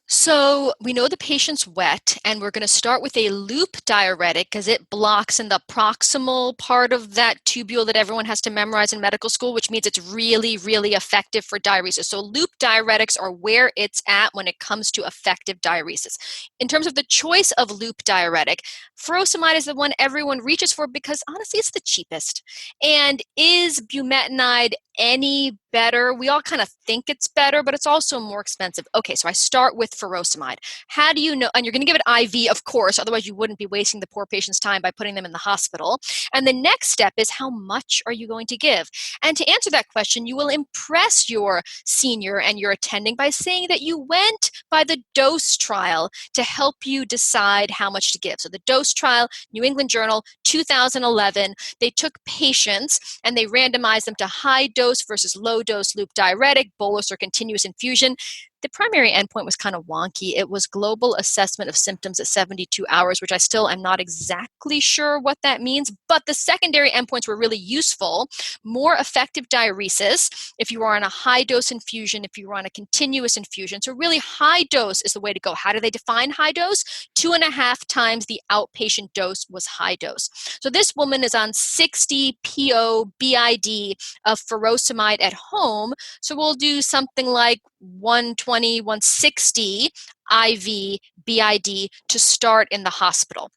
D: So we know the patient's wet, and we're going to start with a loop diuretic because it blocks in the proximal part of that tubule that everyone has to memorize in medical school, which means it's really, really effective for diuresis. So loop diuretics are where it's at when it comes to effective diuresis. In terms of the choice of loop diuretic, furosemide is the one everyone reaches for because honestly, it's the cheapest. And is bumetanide any better? We all kind of think it's better, but it's also more expensive. Okay, so I start with furosemide. How do you know? And you're going to give it IV, of course, otherwise you wouldn't be wasting the poor patient's time by putting them in the hospital. And the next step is how much are you going to give? And to answer that question, you will impress your senior and your attending by saying that you went by the dose trial to help you decide how much to give. So the dose trial, New England Journal, 2011, they took patients and they randomized them to high dose versus low dose loop diuretic, bolus or continuous infusion. The primary endpoint was kind of wonky. It was global assessment of symptoms at 72 hours, which I still am not exactly sure what that means, but the secondary endpoints were really useful. More effective diuresis if you are on a high dose infusion, if you were on a continuous infusion. So really high dose is the way to go. How do they define high dose? 2.5 times the outpatient dose was high dose. So this woman is on 60 PO BID of furosemide at home. So we'll do something like 120, 160 IV BID to start in the hospital.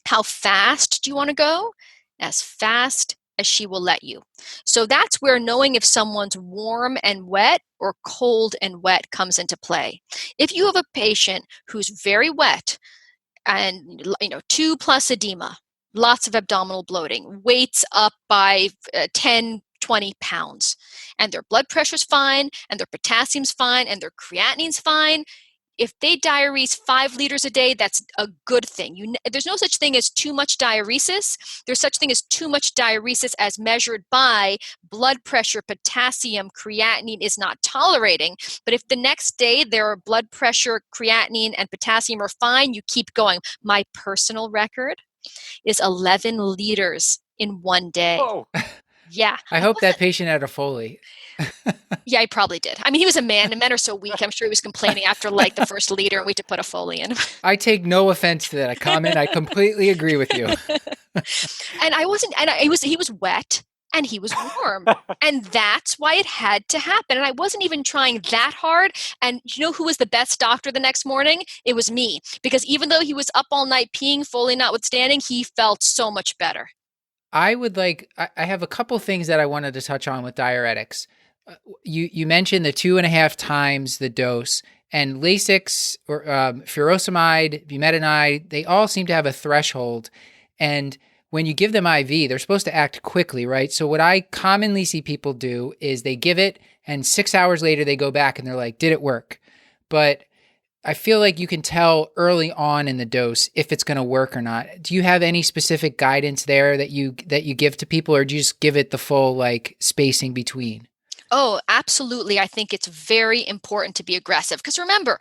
D: How fast do you want to go? As fast as she will let you. So that's where knowing if someone's warm and wet or cold and wet comes into play. If you have a patient who's very wet and 2+ edema, lots of abdominal bloating, weights up by 10, 20 pounds, and their blood pressure's fine, and their potassium's fine, and their creatinine's fine. If they diurese 5 liters a day, that's a good thing. There's no such thing as too much diuresis. There's such thing as too much diuresis as measured by blood pressure, potassium, creatinine is not tolerating. But if the next day their blood pressure, creatinine, and potassium are fine, you keep going. My personal record is 11 liters in one day.
A: Whoa.
D: Yeah.
C: I hope that patient had a Foley.
D: Yeah, he probably did. I mean, he was a man, and men are so weak. I'm sure he was complaining after like the first liter, and we had to put a Foley in.
C: I take no offense to that comment. I completely agree with you.
D: And he was wet and he was warm. And that's why it had to happen. And I wasn't even trying that hard. And you know who was the best doctor the next morning? It was me. Because even though he was up all night peeing, Foley notwithstanding, he felt so much better.
C: I have a couple things that I wanted to touch on with diuretics. You mentioned the 2.5 times the dose, and Lasix or furosemide, bumetanide, they all seem to have a threshold. And when you give them IV, they're supposed to act quickly, right? So what I commonly see people do is they give it, and 6 hours later they go back and they're like, did it work? But I feel like you can tell early on in the dose if it's going to work or not. Do you have any specific guidance there that you give to people, or do you just give it the full like spacing between?
D: Oh, absolutely. I think it's very important to be aggressive because remember,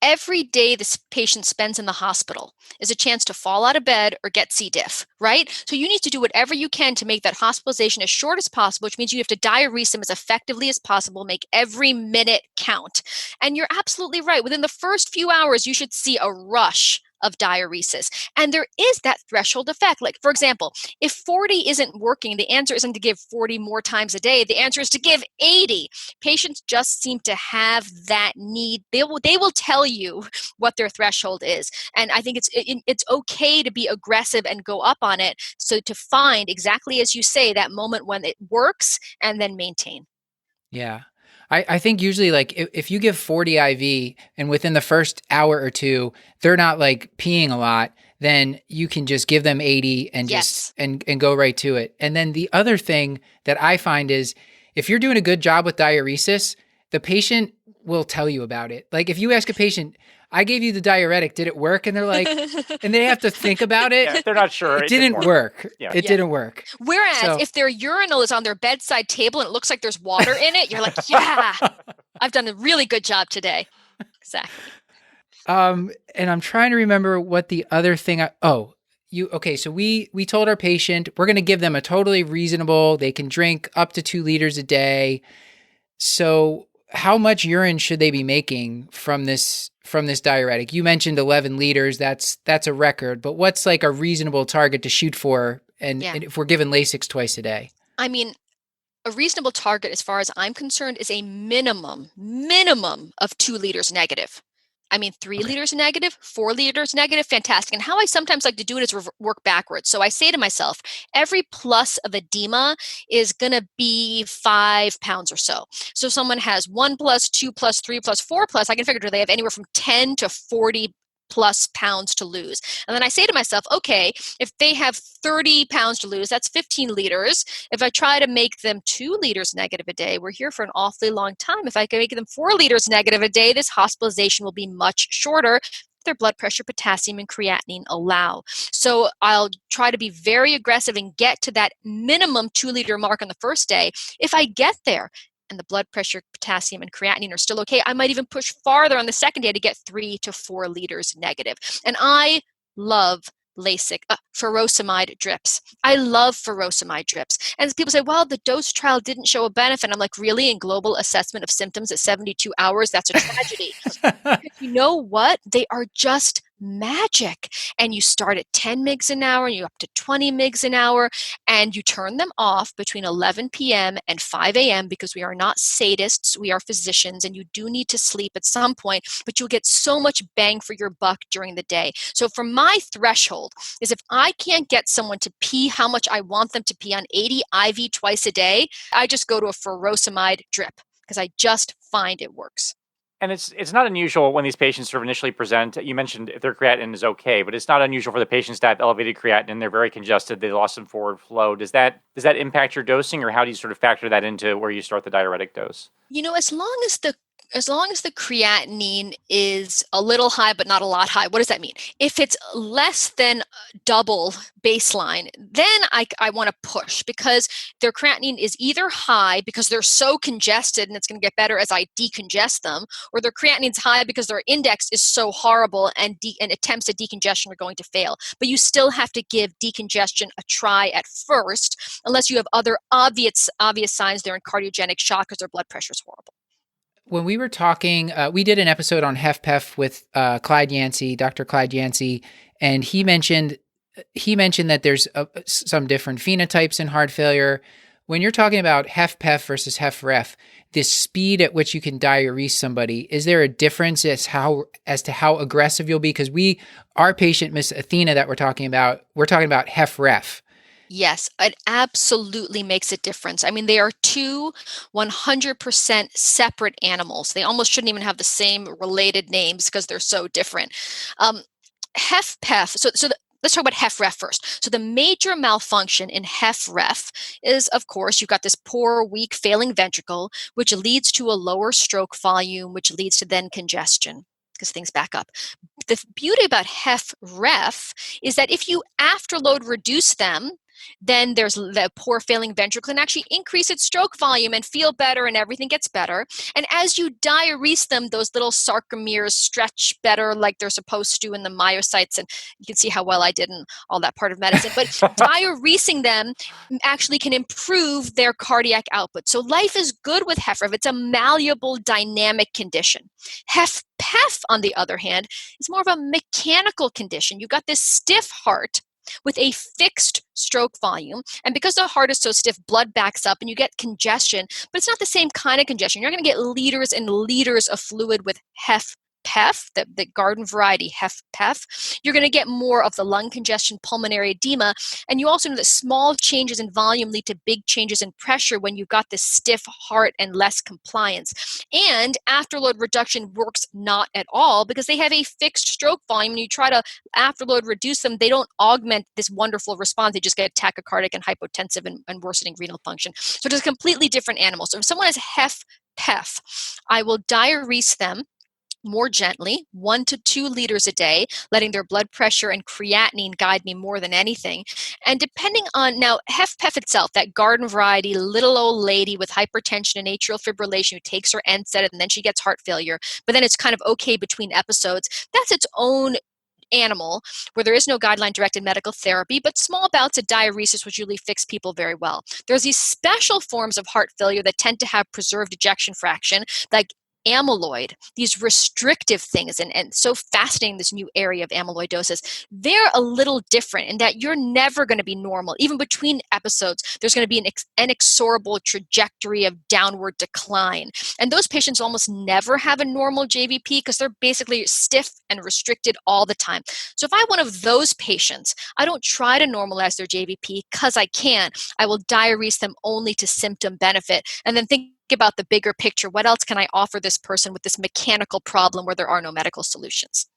D: every day this patient spends in the hospital is a chance to fall out of bed or get C. diff, right? So you need to do whatever you can to make that hospitalization as short as possible, which means you have to diurese them as effectively as possible, make every minute count. And you're absolutely right. Within the first few hours, you should see a rush of diuresis. And there is that threshold effect. Like, for example, if 40 isn't working, the answer isn't to give 40 more times a day. The answer is to give 80. Patients just seem to have that need. They will tell you what their threshold is. And I think it's okay to be aggressive and go up on it. So to find, exactly as you say, that moment when it works and then maintain.
C: Yeah. I think usually like if you give 40 IV and within the first hour or two, they're not like peeing a lot, then you can just give them 80 and just and go right to it. And then the other thing that I find is if you're doing a good job with diuresis, the patient will tell you about it. Like if you ask a patient, I gave you the diuretic, did it work? And they're like, and they have to think about it.
A: Yeah, they're not sure.
C: It didn't work.
A: Yeah.
C: It didn't work.
D: Whereas if their urinal is on their bedside table and it looks like there's water in it, you're like, yeah, I've done a really good job today. Exactly.
C: And I'm trying to remember what the other thing okay, so we told our patient we're going to give them a totally reasonable, they can drink up to 2 liters a day. So how much urine should they be making from this diuretic? You mentioned 11 liters. That's a record, but what's like a reasonable target to shoot for? And if we're given Lasix twice a day?
D: I mean, a reasonable target, as far as I'm concerned, is a minimum of 2 liters negative. I mean, 3 liters negative, 4 liters negative, fantastic. And how I sometimes like to do it is work backwards. So I say to myself, every plus of edema is going to be 5 pounds or so. So someone has 1 plus, 2 plus, 3 plus, 4 plus, I can figure, do they have anywhere from 10 to 40 plus pounds to lose? And then I say to myself, okay, if they have 30 pounds to lose, that's 15 liters. If I try to make them 2 liters negative a day, we're here for an awfully long time. If I can make them 4 liters negative a day, this hospitalization will be much shorter. Their blood pressure, potassium, and creatinine allow. So I'll try to be very aggressive and get to that minimum 2 liter mark on the first day. If I get there, and the blood pressure, potassium, and creatinine are still okay, I might even push farther on the second day to get 3 to 4 liters negative. And I love furosemide drips. I love furosemide drips. And people say, well, the dose trial didn't show a benefit. I'm like, really? In global assessment of symptoms at 72 hours, that's a tragedy. You know what? They are just magic. And you start at 10 mgs an hour and you're up to 20 mgs an hour, and you turn them off between 11 p.m. and 5 a.m. because we are not sadists, we are physicians, and you do need to sleep at some point, but you'll get so much bang for your buck during the day. So for my threshold is if I can't get someone to pee how much I want them to pee on 80 IV twice a day, I just go to a furosemide drip because I just find it works.
A: And it's not unusual when these patients sort of initially present. You mentioned if their creatinine is okay, but it's not unusual for the patients to have elevated creatinine. They're very congested. They lost some forward flow. Does that impact your dosing, or how do you sort of factor that into where you start the diuretic dose?
D: You know, as long as the creatinine is a little high but not a lot high, what does that mean? If it's less than double baseline, then I want to push, because their creatinine is either high because they're so congested and it's going to get better as I decongest them, or their creatinine's high because their index is so horrible and attempts at decongestion are going to fail. But you still have to give decongestion a try at first, unless you have other obvious signs they're in cardiogenic shock because their blood pressure is horrible.
C: When we were talking, we did an episode on HFpEF with Clyde Yancey, Dr. Clyde Yancey, and he mentioned that there's some different phenotypes in heart failure. When you're talking about HFpEF versus HFrEF, the speed at which you can diurese somebody, is there a difference as to how aggressive you'll be? Because our patient, Miss Athena, that we're talking about HFrEF.
D: Yes, it absolutely makes a difference. I mean, they are two 100% separate animals. They almost shouldn't even have the same related names because they're so different. HFpEF, let's talk about HFrEF first. So the major malfunction in HFrEF is, of course, you've got this poor, weak, failing ventricle, which leads to a lower stroke volume, which leads to then congestion, because things back up. The beauty about HFrEF is that if you afterload reduce them, then there's the poor failing ventricle can actually increase its stroke volume and feel better and everything gets better. And as you diurese them, those little sarcomeres stretch better like they're supposed to in the myocytes. And you can see how well I did in all that part of medicine. But diuresing them actually can improve their cardiac output. So life is good with HFrEF. It's a malleable, dynamic condition. HFpEF, on the other hand, is more of a mechanical condition. You've got this stiff heart with a fixed stroke volume. And because the heart is so stiff, blood backs up and you get congestion, but it's not the same kind of congestion. You're going to get liters and liters of fluid with HFpEF, the garden variety HFpEF. You're going to get more of the lung congestion, pulmonary edema. And you also know that small changes in volume lead to big changes in pressure when you've got this stiff heart and less compliance. And afterload reduction works not at all because they have a fixed stroke volume. When you try to afterload reduce them, they don't augment this wonderful response. They just get tachycardic and hypotensive and worsening renal function. So it's a completely different animal. So if someone has HFpEF, I will diurese them more gently, 1 to 2 liters a day, letting their blood pressure and creatinine guide me more than anything. And depending on, now, HFpEF itself, that garden variety, little old lady with hypertension and atrial fibrillation who takes her NSAID and then she gets heart failure, but then it's kind of okay between episodes, that's its own animal where there is no guideline-directed medical therapy, but small bouts of diuresis which usually fix people very well. There's these special forms of heart failure that tend to have preserved ejection fraction, like amyloid, these restrictive things, and so fascinating, this new area of amyloidosis. They're a little different in that you're never going to be normal. Even between episodes, there's going to be an inexorable trajectory of downward decline. And those patients almost never have a normal JVP because they're basically stiff and restricted all the time. So if I have one of those patients, I don't try to normalize their JVP because I can. I will diurese them only to symptom benefit and then think about the bigger picture. What else can I offer this person with this mechanical problem where there are no medical solutions?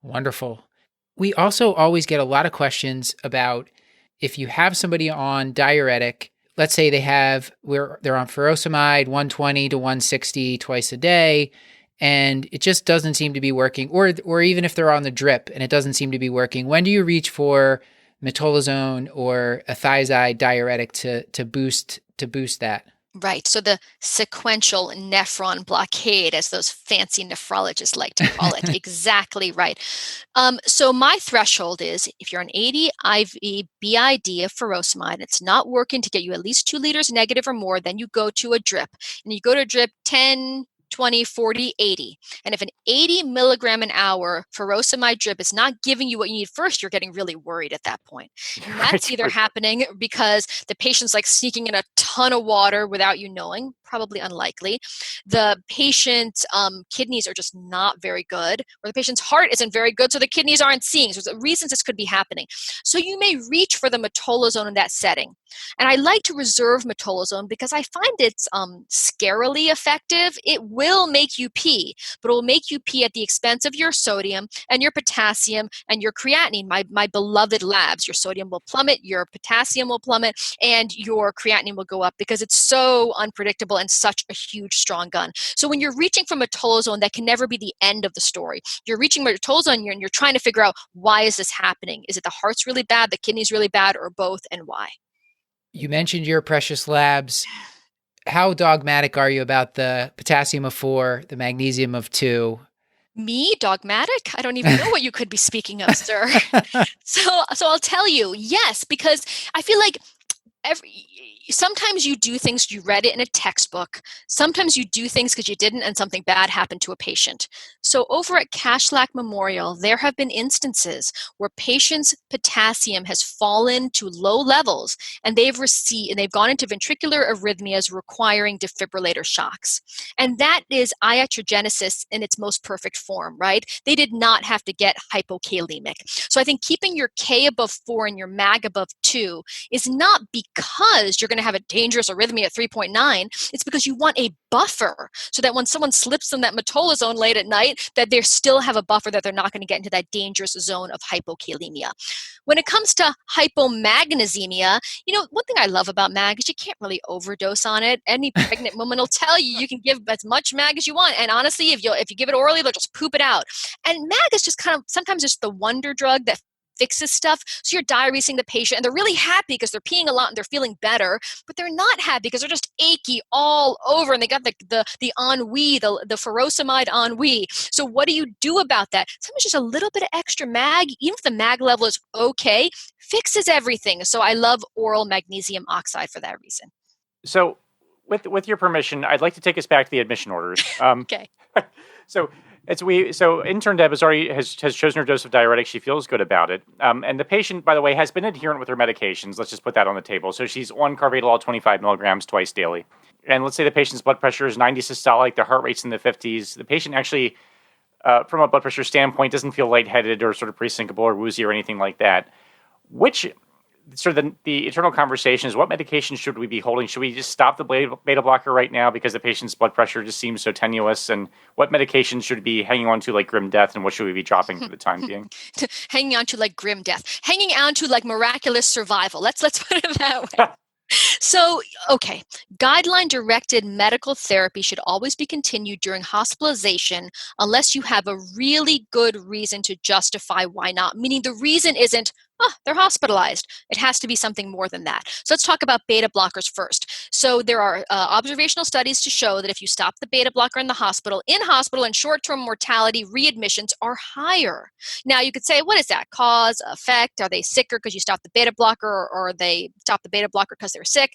C: Wonderful. We also always get a lot of questions about if you have somebody on diuretic, let's say they're on furosemide 120 to 160 twice a day, and it just doesn't seem to be working, or even if they're on the drip and it doesn't seem to be working, when do you reach for metolazone or a thiazide diuretic to boost that?
D: Right. So the sequential nephron blockade, as those fancy nephrologists like to call it. Exactly right. So my threshold is if you're on 80 IV BID of furosemide, it's not working to get you at least 2 liters negative or more, then you go to a drip. And you go to a drip 10, 20, 40, 80. And if an 80 milligram an hour furosemide drip is not giving you what you need first, you're getting really worried at that point. And that's either happening because the patient's like sneaking in a ton of water without you knowing, probably unlikely. The patient's kidneys are just not very good, or the patient's heart isn't very good, so the kidneys aren't seeing. So there's reasons this could be happening. So you may reach for the metolazone in that setting. And I like to reserve metolazone because I find it's scarily effective. It will make you pee, but it will make you pee at the expense of your sodium and your potassium and your creatinine, my beloved labs. Your sodium will plummet, your potassium will plummet, and your creatinine will go up because it's so unpredictable and such a huge, strong gun. So when you're reaching for metolazone, that can never be the end of the story. You're reaching for metolazone and you're trying to figure out, why is this happening? Is it the heart's really bad, the kidney's really bad, or both, and why?
C: You mentioned your precious labs. How dogmatic are you about the potassium of 4, the magnesium of 2?
D: Me, dogmatic? I don't even know what you could be speaking of, sir. So I'll tell you, yes, because I feel like sometimes you do things, you read it in a textbook. Sometimes you do things because you didn't and something bad happened to a patient. So over at Kashlak Memorial, there have been instances where patients' potassium has fallen to low levels and they've gone into ventricular arrhythmias requiring defibrillator shocks. And that is iatrogenesis in its most perfect form, right? They did not have to get hypokalemic. So I think keeping your K above 4 and your MAG above 2 is not because you're going to have a dangerous arrhythmia at 3.9. It's because you want a buffer so that when someone slips them that metolazone late at night, that they still have a buffer, that they're not going to get into that dangerous zone of hypokalemia. When it comes to hypomagnesemia, one thing I love about mag is you can't really overdose on it. Any pregnant woman will tell you can give as much mag as you want. And honestly, if you give it orally, they'll just poop it out. And mag is just kind of sometimes just the wonder drug that fixes stuff. So you're diuresing the patient, and they're really happy because they're peeing a lot and they're feeling better, but they're not happy because they're just achy all over, and they got the ennui, the furosemide ennui. So what do you do about that? Sometimes just a little bit of extra mag, even if the mag level is okay, fixes everything. So I love oral magnesium oxide for that reason.
A: So with your permission, I'd like to take us back to the admission orders.
D: Okay.
A: So intern Deb has chosen her dose of diuretic. She feels good about it. And the patient, by the way, has been adherent with her medications. Let's just put that on the table. So she's on carvedilol 25 milligrams twice daily. And let's say the patient's blood pressure is 90 systolic, the heart rate's in the 50s. The patient actually, from a blood pressure standpoint, doesn't feel lightheaded or sort of presyncopal or woozy or anything like that. The internal conversation is, what medication should we be holding? Should we just stop the beta blocker right now because the patient's blood pressure just seems so tenuous? And what medication should we be hanging on to like grim death, and what should we be dropping for the time being?
D: Hanging on to like grim death. Hanging on to like miraculous survival. Let's put it that way. So, okay, guideline-directed medical therapy should always be continued during hospitalization unless you have a really good reason to justify why not, meaning the reason isn't, they're hospitalized. It has to be something more than that. So let's talk about beta blockers first. So there are observational studies to show that if you stop the beta blocker in hospital and short-term mortality readmissions are higher. Now you could say, what is that? Cause, effect? Are they sicker because you stopped the beta blocker, or they stopped the beta blocker because they're sick?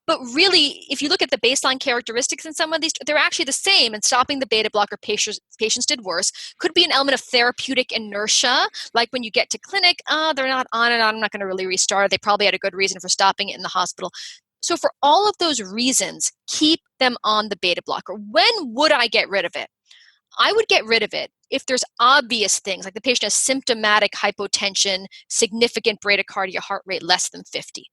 D: But really, if you look at the baseline characteristics in some of these, they're actually the same, and stopping the beta blocker patients did worse. Could be an element of therapeutic inertia, like when you get to clinic, they're not on it, I'm not going to really restart. They probably had a good reason for stopping it in the hospital. So for all of those reasons, keep them on the beta blocker. When would I get rid of it? I would get rid of it if there's obvious things, like the patient has symptomatic hypotension, significant bradycardia, heart rate less than 50.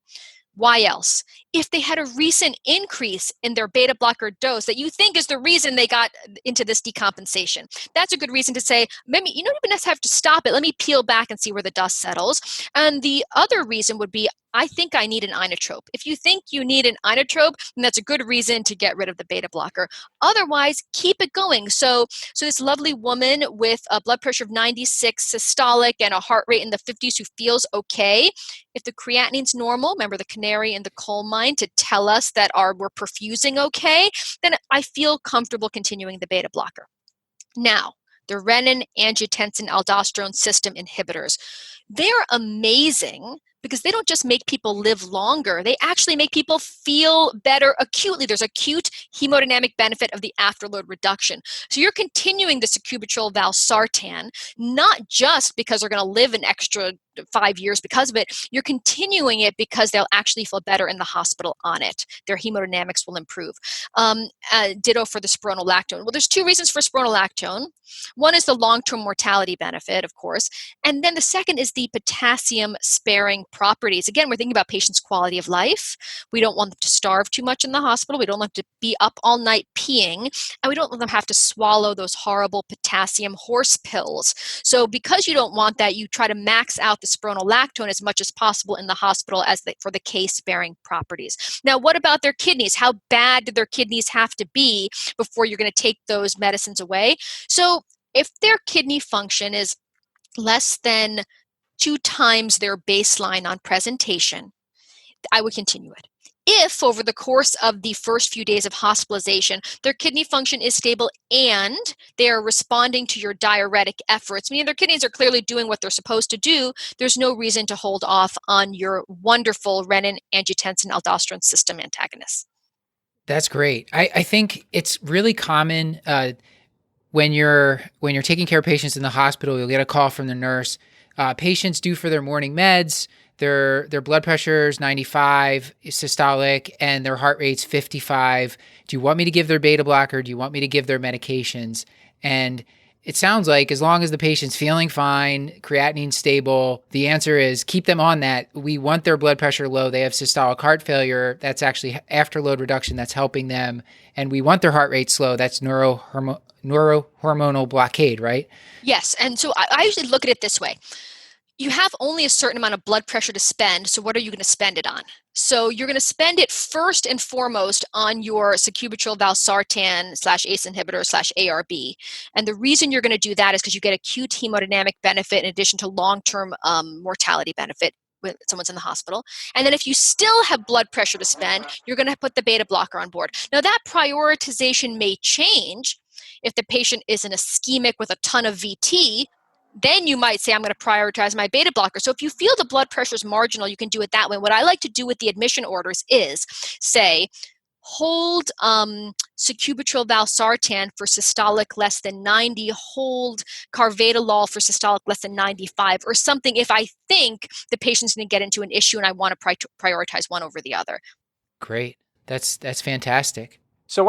D: Why else? If they had a recent increase in their beta blocker dose that you think is the reason they got into this decompensation, that's a good reason to say, maybe you don't even have to stop it. Let me peel back and see where the dust settles. And the other reason would be, I think I need an inotrope. If you think you need an inotrope, then that's a good reason to get rid of the beta blocker. Otherwise, keep it going. So this lovely woman with a blood pressure of 96 systolic and a heart rate in the 50s who feels okay, if the creatinine's normal, remember the canary in the coal mine to tell us that we're perfusing okay, then I feel comfortable continuing the beta blocker. Now, the renin-angiotensin-aldosterone system inhibitors, they're amazing because they don't just make people live longer, they actually make people feel better acutely. There's acute hemodynamic benefit of the afterload reduction. So you're continuing the sacubitril valsartan, not just because they're going to live an extra 5 years because of it. You're continuing it because they'll actually feel better in the hospital on it. Their hemodynamics will improve. Ditto for the spironolactone. Well, there's two reasons for spironolactone. One is the long-term mortality benefit, of course. And then the second is the potassium-sparing properties. Again, we're thinking about patients' quality of life. We don't want them to starve too much in the hospital. We don't want them to be up all night peeing. And we don't want them to have to swallow those horrible potassium horse pills. So because you don't want that, you try to max out the spironolactone as much as possible in the hospital for the K-sparing properties. Now, what about their kidneys? How bad do their kidneys have to be before you're going to take those medicines away? So if their kidney function is less than 2 times their baseline on presentation, I would continue it. If over the course of the first few days of hospitalization, their kidney function is stable and they are responding to your diuretic efforts, meaning their kidneys are clearly doing what they're supposed to do, there's no reason to hold off on your wonderful renin-angiotensin-aldosterone system antagonists.
C: That's great. I think it's really common when you're taking care of patients in the hospital, you'll get a call from the nurse. Patients due for their morning meds. Their blood pressure is 95 systolic and their heart rate's 55. Do you want me to give their beta blocker? Do you want me to give their medications? And it sounds like as long as the patient's feeling fine, creatinine stable, the answer is keep them on that. We want their blood pressure low. They have systolic heart failure. That's actually afterload reduction that's helping them. And we want their heart rate slow. That's neurohormonal blockade, right?
D: Yes. And so I usually look at it this way. you have only a certain amount of blood pressure to spend, so what are you going to spend it on? So you're going to spend it first and foremost on your sacubitril valsartan / ACE inhibitor / ARB. And the reason you're going to do that is because you get acute hemodynamic benefit in addition to long-term mortality benefit when someone's in the hospital. And then if you still have blood pressure to spend, you're going to put the beta blocker on board. Now that prioritization may change if the patient is an ischemic with a ton of VT. Then you might say, I'm going to prioritize my beta blocker. So if you feel the blood pressure is marginal, you can do it that way. What I like to do with the admission orders is say, hold sacubitril valsartan for systolic less than 90, hold carvedilol for systolic less than 95, or something if I think the patient's going to get into an issue and I want to prioritize one over the other.
C: Great. That's fantastic.
A: So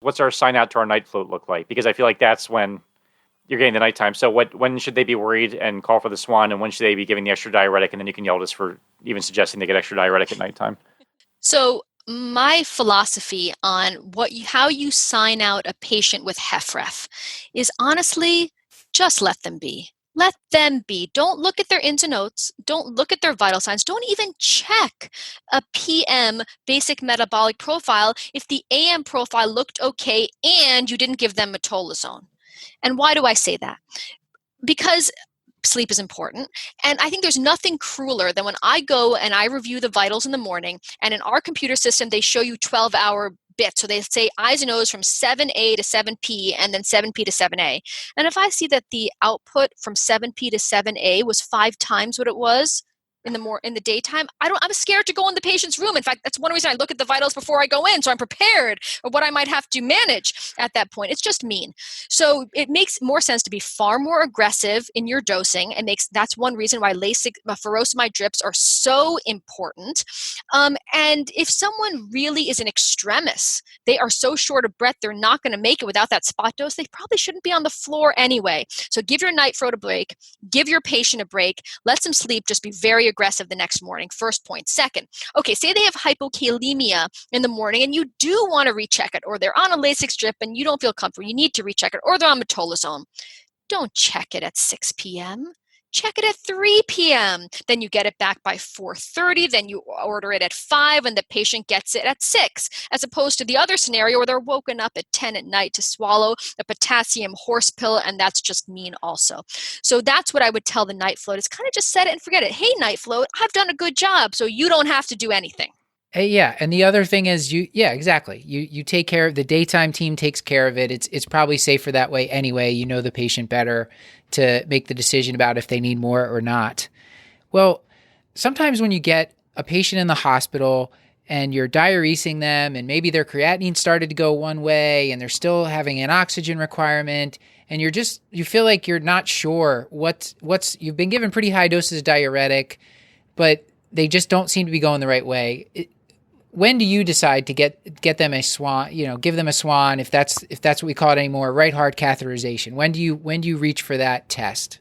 A: what's our sign out to our night float look like? Because I feel like that's when you're getting the nighttime. So when should they be worried and call for the swan, and when should they be giving the extra diuretic? And then you can yell at us for even suggesting they get extra diuretic at nighttime. So
D: my philosophy on how you sign out a patient with HFrEF is honestly just let them be. Let them be. Don't look at their ins and outs. Don't look at their vital signs. Don't even check a PM, basic metabolic profile, if the AM profile looked okay and you didn't give them metolazone. And why do I say that? Because sleep is important. And I think there's nothing crueler than when I go and I review the vitals in the morning, and in our computer system, they show you 12-hour bits. So they say eyes and O's from 7A to 7P and then 7P to 7A. And if I see that the output from 7P to 7A was 5 times what it was in the daytime, I'm scared to go in the patient's room. In fact, that's one reason I look at the vitals before I go in, so I'm prepared of what I might have to manage at that point. It's just mean. So it makes more sense to be far more aggressive in your dosing, and that's one reason why furosemide drips are so important. And if someone really is an extremis, they are so short of breath, they're not going to make it without that spot dose, they probably shouldn't be on the floor anyway. So give your night float a break, give your patient a break, let them sleep, just be very aggressive the next morning. First point. Second, okay, say they have hypokalemia in the morning and you do want to recheck it, or they're on a Lasix drip and you don't feel comfortable, you need to recheck it, or they're on metolazone. Don't check it at 6 p.m. Check it at 3 p.m. Then you get it back by 4:30. Then you order it at 5 and the patient gets it at 6, as opposed to the other scenario where they're woken up at 10 at night to swallow a potassium horse pill, and that's just mean also. So that's what I would tell the night float, is kind of just set it and forget it. Hey, night float, I've done a good job, so you don't have to do anything.
C: Yeah, and the other thing is exactly. You take care of the daytime team takes care of it. It's probably safer that way anyway. You know the patient better to make the decision about if they need more or not. Well, sometimes when you get a patient in the hospital and you're diuresing them and maybe their creatinine started to go one way and they're still having an oxygen requirement, and you feel like you're not sure you've been given pretty high doses of diuretic, but they just don't seem to be going the right way. When do you decide to get them a swan? Give them a swan, if that's what we call it anymore, right heart catheterization. When do you reach for that test?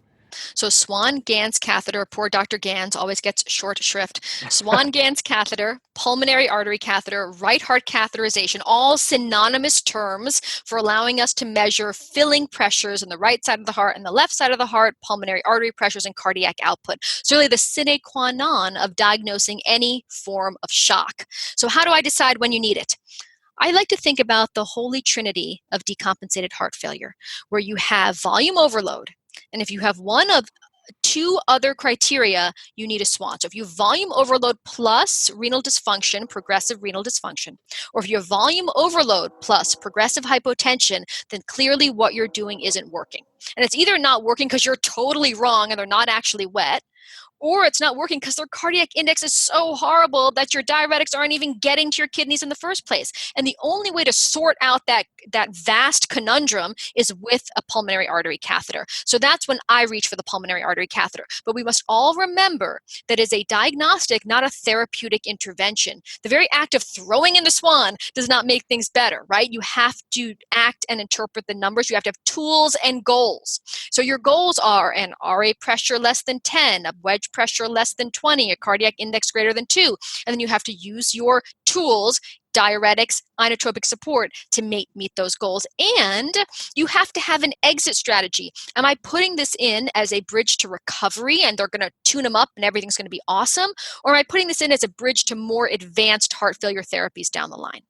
D: So Swan Ganz catheter, poor Dr. Ganz always gets short shrift. Swan Ganz catheter, pulmonary artery catheter, right heart catheterization, all synonymous terms for allowing us to measure filling pressures on the right side of the heart and the left side of the heart, pulmonary artery pressures, and cardiac output. It's really the sine qua non of diagnosing any form of shock. So how do I decide when you need it? I like to think about the holy trinity of decompensated heart failure, where you have volume overload. And if you have one of 2 other criteria, you need a swan. So if you have volume overload plus renal dysfunction, progressive renal dysfunction, or if you have volume overload plus progressive hypotension, then clearly what you're doing isn't working. And it's either not working because you're totally wrong and they're not actually wet, or it's not working because their cardiac index is so horrible that your diuretics aren't even getting to your kidneys in the first place. And the only way to sort out that vast conundrum is with a pulmonary artery catheter. So that's when I reach for the pulmonary artery catheter. But we must all remember that is a diagnostic, not a therapeutic intervention. The very act of throwing in the swan does not make things better, right? You have to act and interpret the numbers. You have to have tools and goals. So your goals are an RA pressure less than 10, a wedge pressure less than 20, a cardiac index greater than 2. And then you have to use your tools, diuretics, inotropic support to meet those goals. And you have to have an exit strategy. Am I putting this in as a bridge to recovery and they're going to tune them up and everything's going to be awesome? Or am I putting this in as a bridge to more advanced heart failure therapies down the line?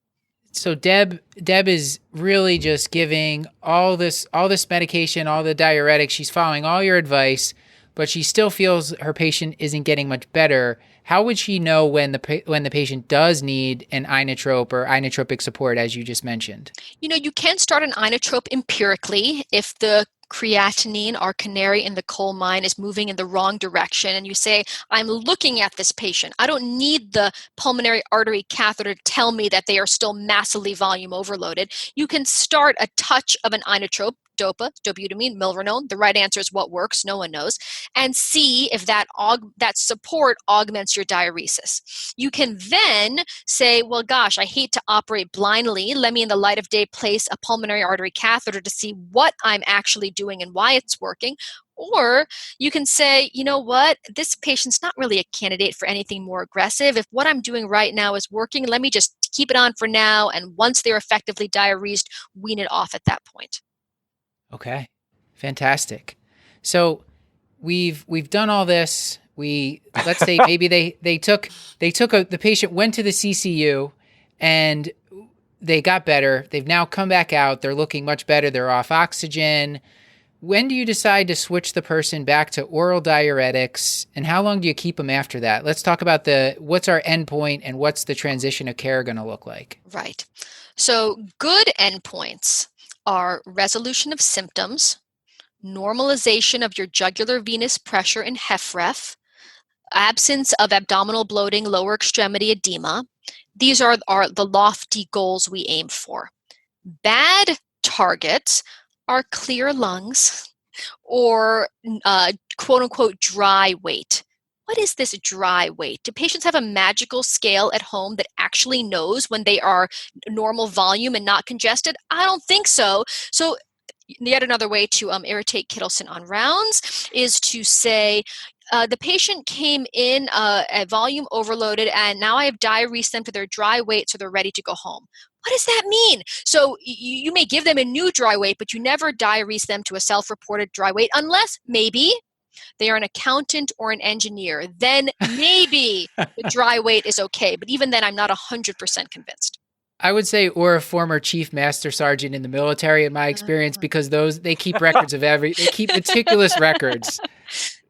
C: So Deb is really just giving all this medication, all the diuretics. She's following all your advice, but she still feels her patient isn't getting much better. How would she know when the patient does need an inotrope or inotropic support, as you just mentioned?
D: You can start an inotrope empirically if the creatinine, our canary in the coal mine, is moving in the wrong direction, and you say, I'm looking at this patient. I don't need the pulmonary artery catheter to tell me that they are still massively volume overloaded. You can start a touch of an inotrope, dopa, dobutamine, milrinone. The right answer is what works. No one knows. And see if that support augments your diuresis. You can then say, well, gosh, I hate to operate blindly. Let me, in the light of day, place a pulmonary artery catheter to see what I'm actually doing and why it's working. Or you can say, you know what, this patient's not really a candidate for anything more aggressive. If what I'm doing right now is working, let me just keep it on for now. And once they're effectively diuresed, wean it off at that point.
C: Okay, fantastic. So we've done all this. Let's say maybe the patient went to the CCU and they got better. They've now come back out. They're looking much better. They're off oxygen. When do you decide to switch the person back to oral diuretics, and how long do you keep them after that? Let's talk about what's our endpoint and what's the transition of care going to look like?
D: Right. So good endpoints are resolution of symptoms, normalization of your jugular venous pressure and HFrEF, absence of abdominal bloating, lower extremity edema. These are the lofty goals we aim for. Bad targets are clear lungs or quote-unquote dry weight. What is this dry weight? Do patients have a magical scale at home that actually knows when they are normal volume and not congested? I don't think so. So yet another way to irritate Kittleson on rounds is to say, the patient came in at volume overloaded and now I have diuresed them to their dry weight so they're ready to go home. What does that mean? So you may give them a new dry weight, but you never diurese them to a self-reported dry weight unless maybe they are an accountant or an engineer. Then maybe the dry weight is okay. But even then, I'm not 100% convinced.
C: I would say, or a former chief master sergeant in the military, in my experience, because they keep records of they keep meticulous records.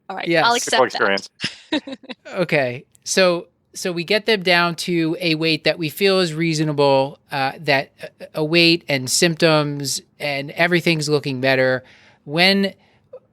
D: All right,
C: yes.
D: I'll accept
C: that. Okay, so we get them down to a weight that we feel is reasonable, that a weight and symptoms and everything's looking better.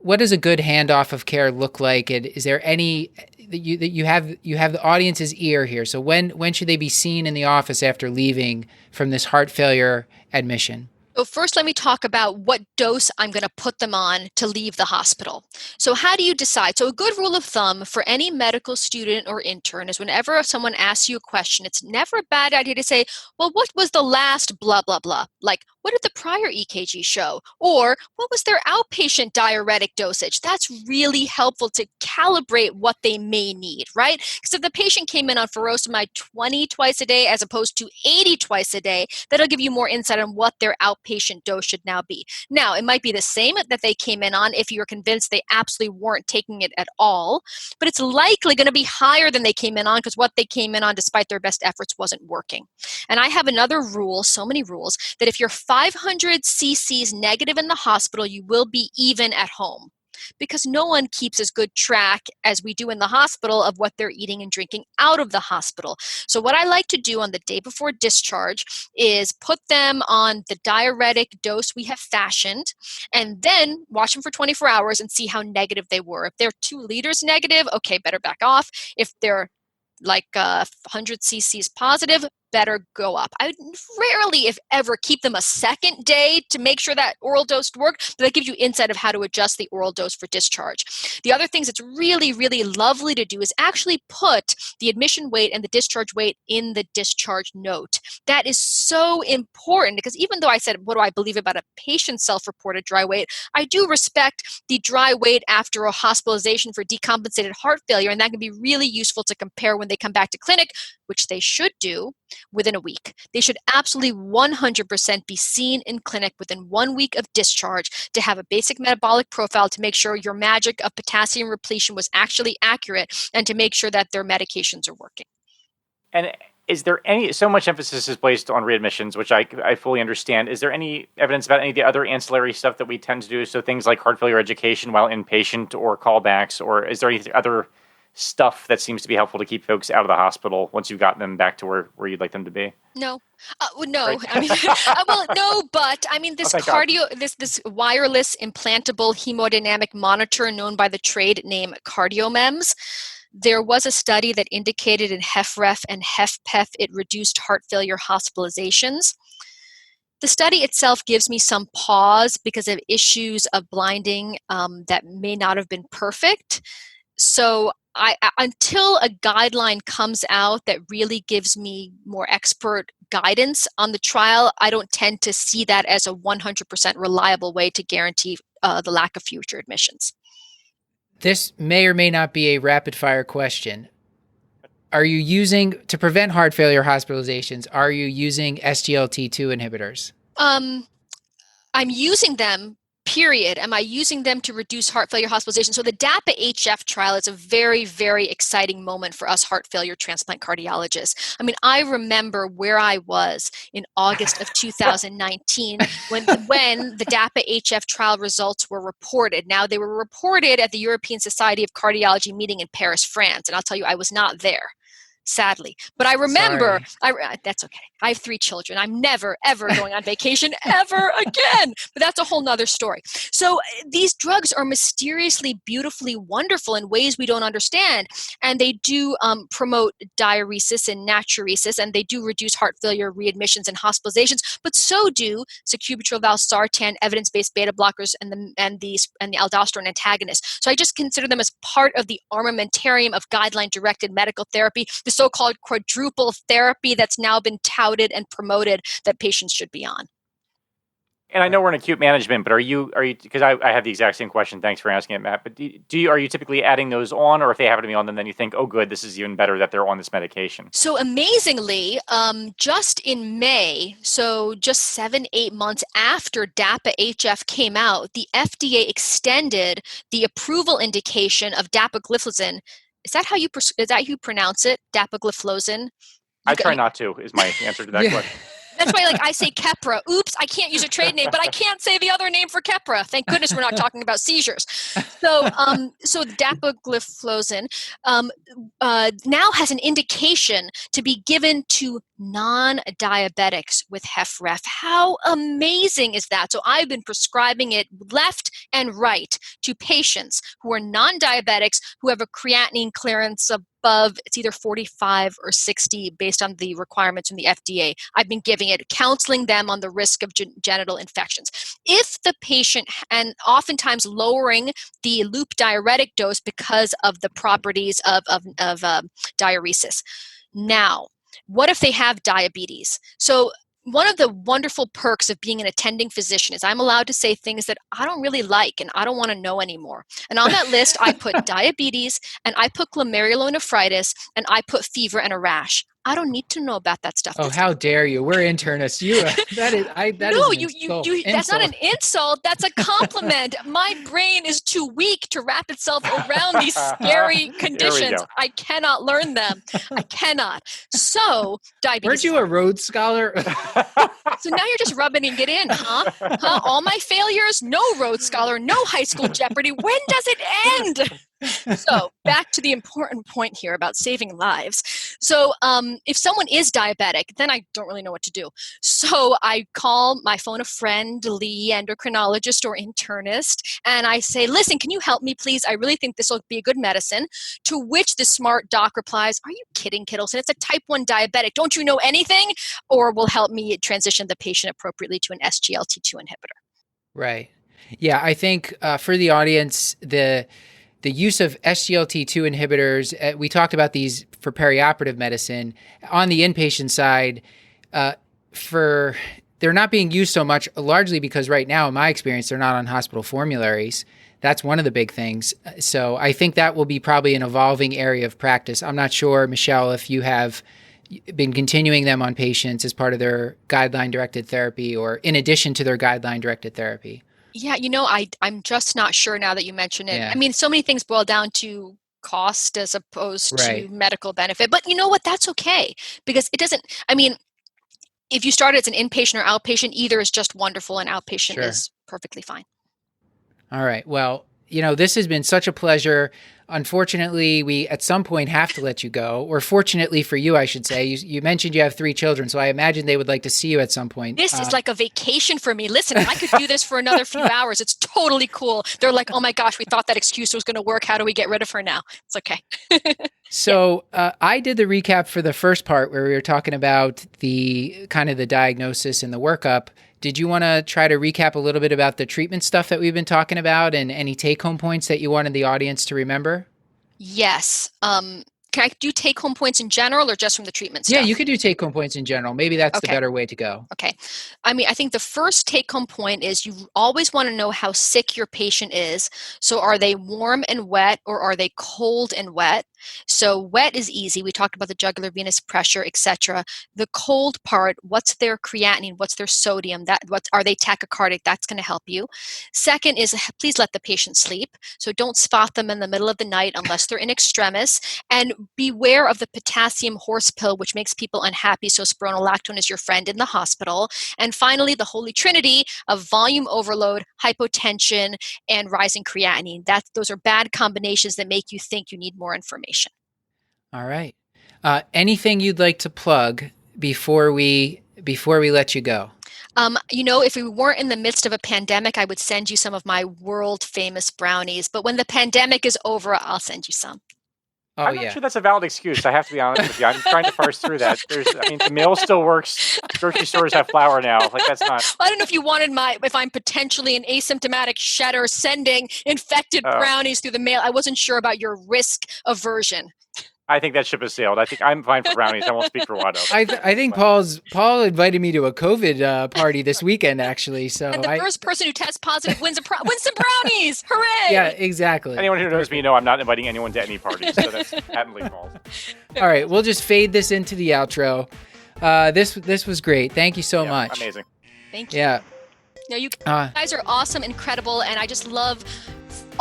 C: What does a good handoff of care look like? And is there any that you have the audience's ear here? So when should they be seen in the office after leaving from this heart failure admission?
D: So first, let me talk about what dose I'm going to put them on to leave the hospital. So how do you decide? So a good rule of thumb for any medical student or intern is whenever someone asks you a question, it's never a bad idea to say, well, what was the last blah, blah, blah? Like, what did the prior EKG show? Or what was their outpatient diuretic dosage? That's really helpful to calibrate what they may need, right? Because if the patient came in on furosemide 20 twice a day as opposed to 80 twice a day, that'll give you more insight on what their outpatient dose should now be. Now, it might be the same that they came in on if you're convinced they absolutely weren't taking it at all, but it's likely going to be higher than they came in on because what they came in on, despite their best efforts, wasn't working. And I have another rule, so many rules, that if you're 500 cc's negative in the hospital, you will be even at home, because no one keeps as good track as we do in the hospital of what they're eating and drinking out of the hospital. So what I like to do on the day before discharge is put them on the diuretic dose we have fashioned and then watch them for 24 hours and see how negative they were. If they're 2 liters negative, okay, better back off. If they're like 100 cc's positive, better go up. I rarely, if ever, keep them a second day to make sure that oral dose worked, but that gives you insight of how to adjust the oral dose for discharge. The other things that's really, really lovely to do is actually put the admission weight and the discharge weight in the discharge note. That is so important because even though I said, what do I believe about a patient's self-reported dry weight, I do respect the dry weight after a hospitalization for decompensated heart failure, and that can be really useful to compare when they come back to clinic, which they should do within a week. They should absolutely 100% be seen in clinic within 1 week of discharge to have a basic metabolic profile to make sure your magic of potassium repletion was actually accurate and to make sure that their medications are working.
A: And is there so much emphasis is placed on readmissions, which I fully understand. Is there any evidence about any of the other ancillary stuff that we tend to do? So things like heart failure education while inpatient or callbacks, or is there any other stuff that seems to be helpful to keep folks out of the hospital once you've gotten them back to where you'd like them to be?
D: No. No.
A: Right.
D: I mean, no, but I mean, this this wireless implantable hemodynamic monitor known by the trade name CardioMEMS, there was a study that indicated in HFrEF and HFpEF it reduced heart failure hospitalizations. The study itself gives me some pause because of issues of blinding that may not have been perfect. So until a guideline comes out that really gives me more expert guidance on the trial, I don't tend to see that as a 100% reliable way to guarantee the lack of future admissions.
C: This may or may not be a rapid fire question. Are you using, to prevent heart failure hospitalizations, are you using Sglt2 inhibitors?
D: I'm using them, period. Am I using them to reduce heart failure hospitalization? So the ADHF trial is a very, very exciting moment for us heart failure transplant cardiologists. I mean, I remember where I was in August of 2019 when the ADHF trial results were reported. Now, they were reported at the European Society of Cardiology meeting in Paris, France. And I'll tell you, I was not there, sadly. But I remember, that's okay. I have 3 children. I'm never, ever going on vacation ever again. But that's a whole nother story. So these drugs are mysteriously, beautifully wonderful in ways we don't understand. And they do promote diuresis and natriuresis, and they do reduce heart failure readmissions and hospitalizations. But so do sacubitril valsartan, evidence-based beta blockers, and the aldosterone antagonists. So I just consider them as part of the armamentarium of guideline-directed medical therapy, the so-called quadruple therapy that's now been touted and promoted that patients should be on.
A: And I know we're in acute management, but are you because I have the exact same question. Thanks for asking it, Matt. But are you typically adding those on, or if they happen to be on them, then you think, oh, good, this is even better that they're on this medication?
D: So amazingly, just in May, so just 7-8 months after DAPA-HF came out, the FDA extended the approval indication of dapagliflozin. Is that how you pronounce it? Dapagliflozin?
A: I try not to, is my answer to that question.
D: That's why, I say Keppra. Oops, I can't use a trade name, but I can't say the other name for Keppra. Thank goodness we're not talking about seizures. So dapagliflozin now has an indication to be given to non-diabetics with HFrEF. How amazing is that? So I've been prescribing it left and right to patients who are non-diabetics who have a creatinine clearance above, it's either 45 or 60 based on the requirements from the FDA. I've been giving it, counseling them on the risk of genital infections. If the patient, and oftentimes lowering the loop diuretic dose because of the properties of diuresis. Now, what if they have diabetes? So one of the wonderful perks of being an attending physician is I'm allowed to say things that I don't really like and I don't want to know anymore. And on that list, I put diabetes, and I put glomerulonephritis, and I put fever and a rash. I don't need to know about that stuff.
C: Oh, how dare you? We're internists.
D: That's not an insult. That's a compliment. My brain is too weak to wrap itself around these scary conditions. I cannot learn them. I cannot. So, diabetes.
C: Weren't you a Rhodes Scholar?
D: So now you're just rubbing it in, huh? All my failures, no Rhodes Scholar, no high school Jeopardy. When does it end? So back to the important point here about saving lives. So if someone is diabetic, then I don't really know what to do. So I phone a friend, Lee, endocrinologist or internist, and I say, listen, can you help me, please? I really think this will be a good medicine. To which the smart doc replies, are you kidding, Kittleson? It's a type 1 diabetic. Don't you know anything? Or will help me transition the patient appropriately to an Sglt2 inhibitor.
C: Right. Yeah, I think for the audience, the use of Sglt2 inhibitors, we talked about these for perioperative medicine. On the inpatient side, they're not being used so much, largely because right now, in my experience, they're not on hospital formularies. That's one of the big things. So I think that will be probably an evolving area of practice. I'm not sure, Michelle, if you have been continuing them on patients as part of their guideline-directed therapy or in addition to their guideline-directed therapy.
D: Yeah, I'm just not sure now that you mention it.
C: Yeah.
D: I mean, so many things boil down to cost as opposed
C: Right.
D: to medical benefit. But you know what? That's okay. Because it doesn't, if you start as an inpatient or outpatient, either is just wonderful and outpatient
C: Sure.
D: is perfectly fine.
C: All right. Well, this has been such a pleasure. Unfortunately, we at some point have to let you go, or fortunately for you, I should say. You mentioned you have 3 children, so I imagine they would like to see you at some point.
D: This is like a vacation for me. Listen, if I could do this for another few hours, it's totally cool. They're like, oh my gosh, we thought that excuse was going to work. How do we get rid of her now? It's okay.
C: So I did the recap for the first part where we were talking about the kind of the diagnosis and the workup. Did you want to try to recap a little bit about the treatment stuff that we've been talking about and any take-home points that you wanted the audience to remember?
D: Yes. Can I do take-home points in general or just from the treatment stuff?
C: Yeah, you could do take-home points in general. Maybe that's the better way to go.
D: Okay. I think the first take-home point is you always want to know how sick your patient is. So are they warm and wet or are they cold and wet? So wet is easy. We talked about the jugular venous pressure, etc. The cold part, what's their creatinine? What's their sodium? Are they tachycardic? That's going to help you. Second is please let the patient sleep. So don't spot them in the middle of the night unless they're in extremis. And beware of the potassium horse pill, which makes people unhappy. So spironolactone is your friend in the hospital. And finally, the holy trinity of volume overload, hypotension, and rising creatinine. Those are bad combinations that make you think you need more information.
C: All right. Anything you'd like to plug before we let you go?
D: If we weren't in the midst of a pandemic, I would send you some of my world famous brownies. But when the pandemic is over, I'll send you some.
C: Oh,
A: I'm not sure that's a valid excuse. I have to be honest with you. I'm trying to parse through that. The mail still works. Grocery stores have flour now. That's not.
D: I don't know if you wanted if I'm potentially an asymptomatic shedder sending infected brownies through the mail. I wasn't sure about your risk aversion.
A: I think that ship has sailed. I think I'm fine for brownies. I won't speak for Watto.
C: I think Paul invited me to a COVID party this weekend, actually. So
D: and the first person who tests positive wins some brownies. Hooray!
C: Yeah, exactly.
A: Anyone who knows me know I'm not inviting anyone to any parties, so that's patently false.
C: All right, we'll just fade this into the outro. This was great. Thank you so much.
A: Amazing.
D: Thank you.
C: Yeah.
D: You guys are awesome, incredible, and I just love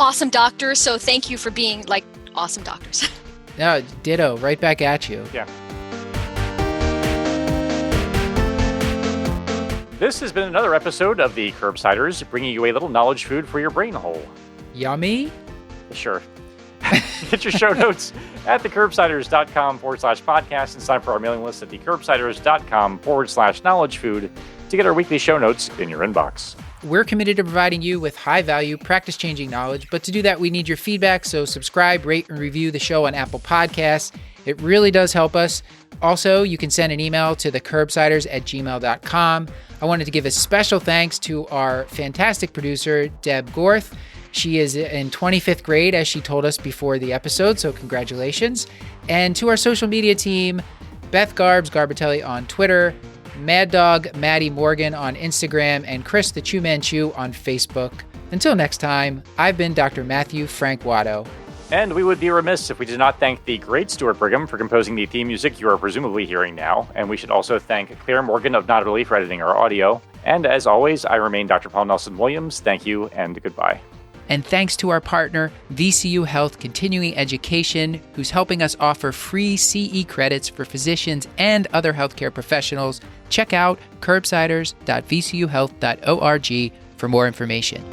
D: awesome doctors. So thank you for being awesome doctors.
C: No, ditto. Right back at you.
A: Yeah. This has been another episode of the Curbsiders, bringing you a little knowledge food for your brain hole.
C: Yummy?
A: Sure. Get your show notes at thecurbsiders.com/podcast and sign up for our mailing list at thecurbsiders.com/knowledge food to get our weekly show notes in your inbox.
C: We're committed to providing you with high-value, practice-changing knowledge, but to do that, we need your feedback, so subscribe, rate, and review the show on Apple Podcasts. It really does help us. Also, you can send an email to thecurbsiders@gmail.com. I wanted to give a special thanks to our fantastic producer, Deb Gorth. She is in 25th grade, as she told us before the episode, so congratulations. And to our social media team, Beth Garbatelli on Twitter, Mad Dog Maddie Morgan on Instagram, and Chris the Chew Man Chew on Facebook. Until next time, I've been Dr. Matthew Frank Watto.
A: And we would be remiss if we did not thank the great Stuart Brigham for composing the theme music you are presumably hearing now. And we should also thank Claire Morgan of Not Really for editing our audio. And as always, I remain Dr. Paul Nelson Williams. Thank you and goodbye.
C: And thanks to our partner, VCU Health Continuing Education, who's helping us offer free CE credits for physicians and other healthcare professionals. Check out curbsiders.vcuhealth.org for more information.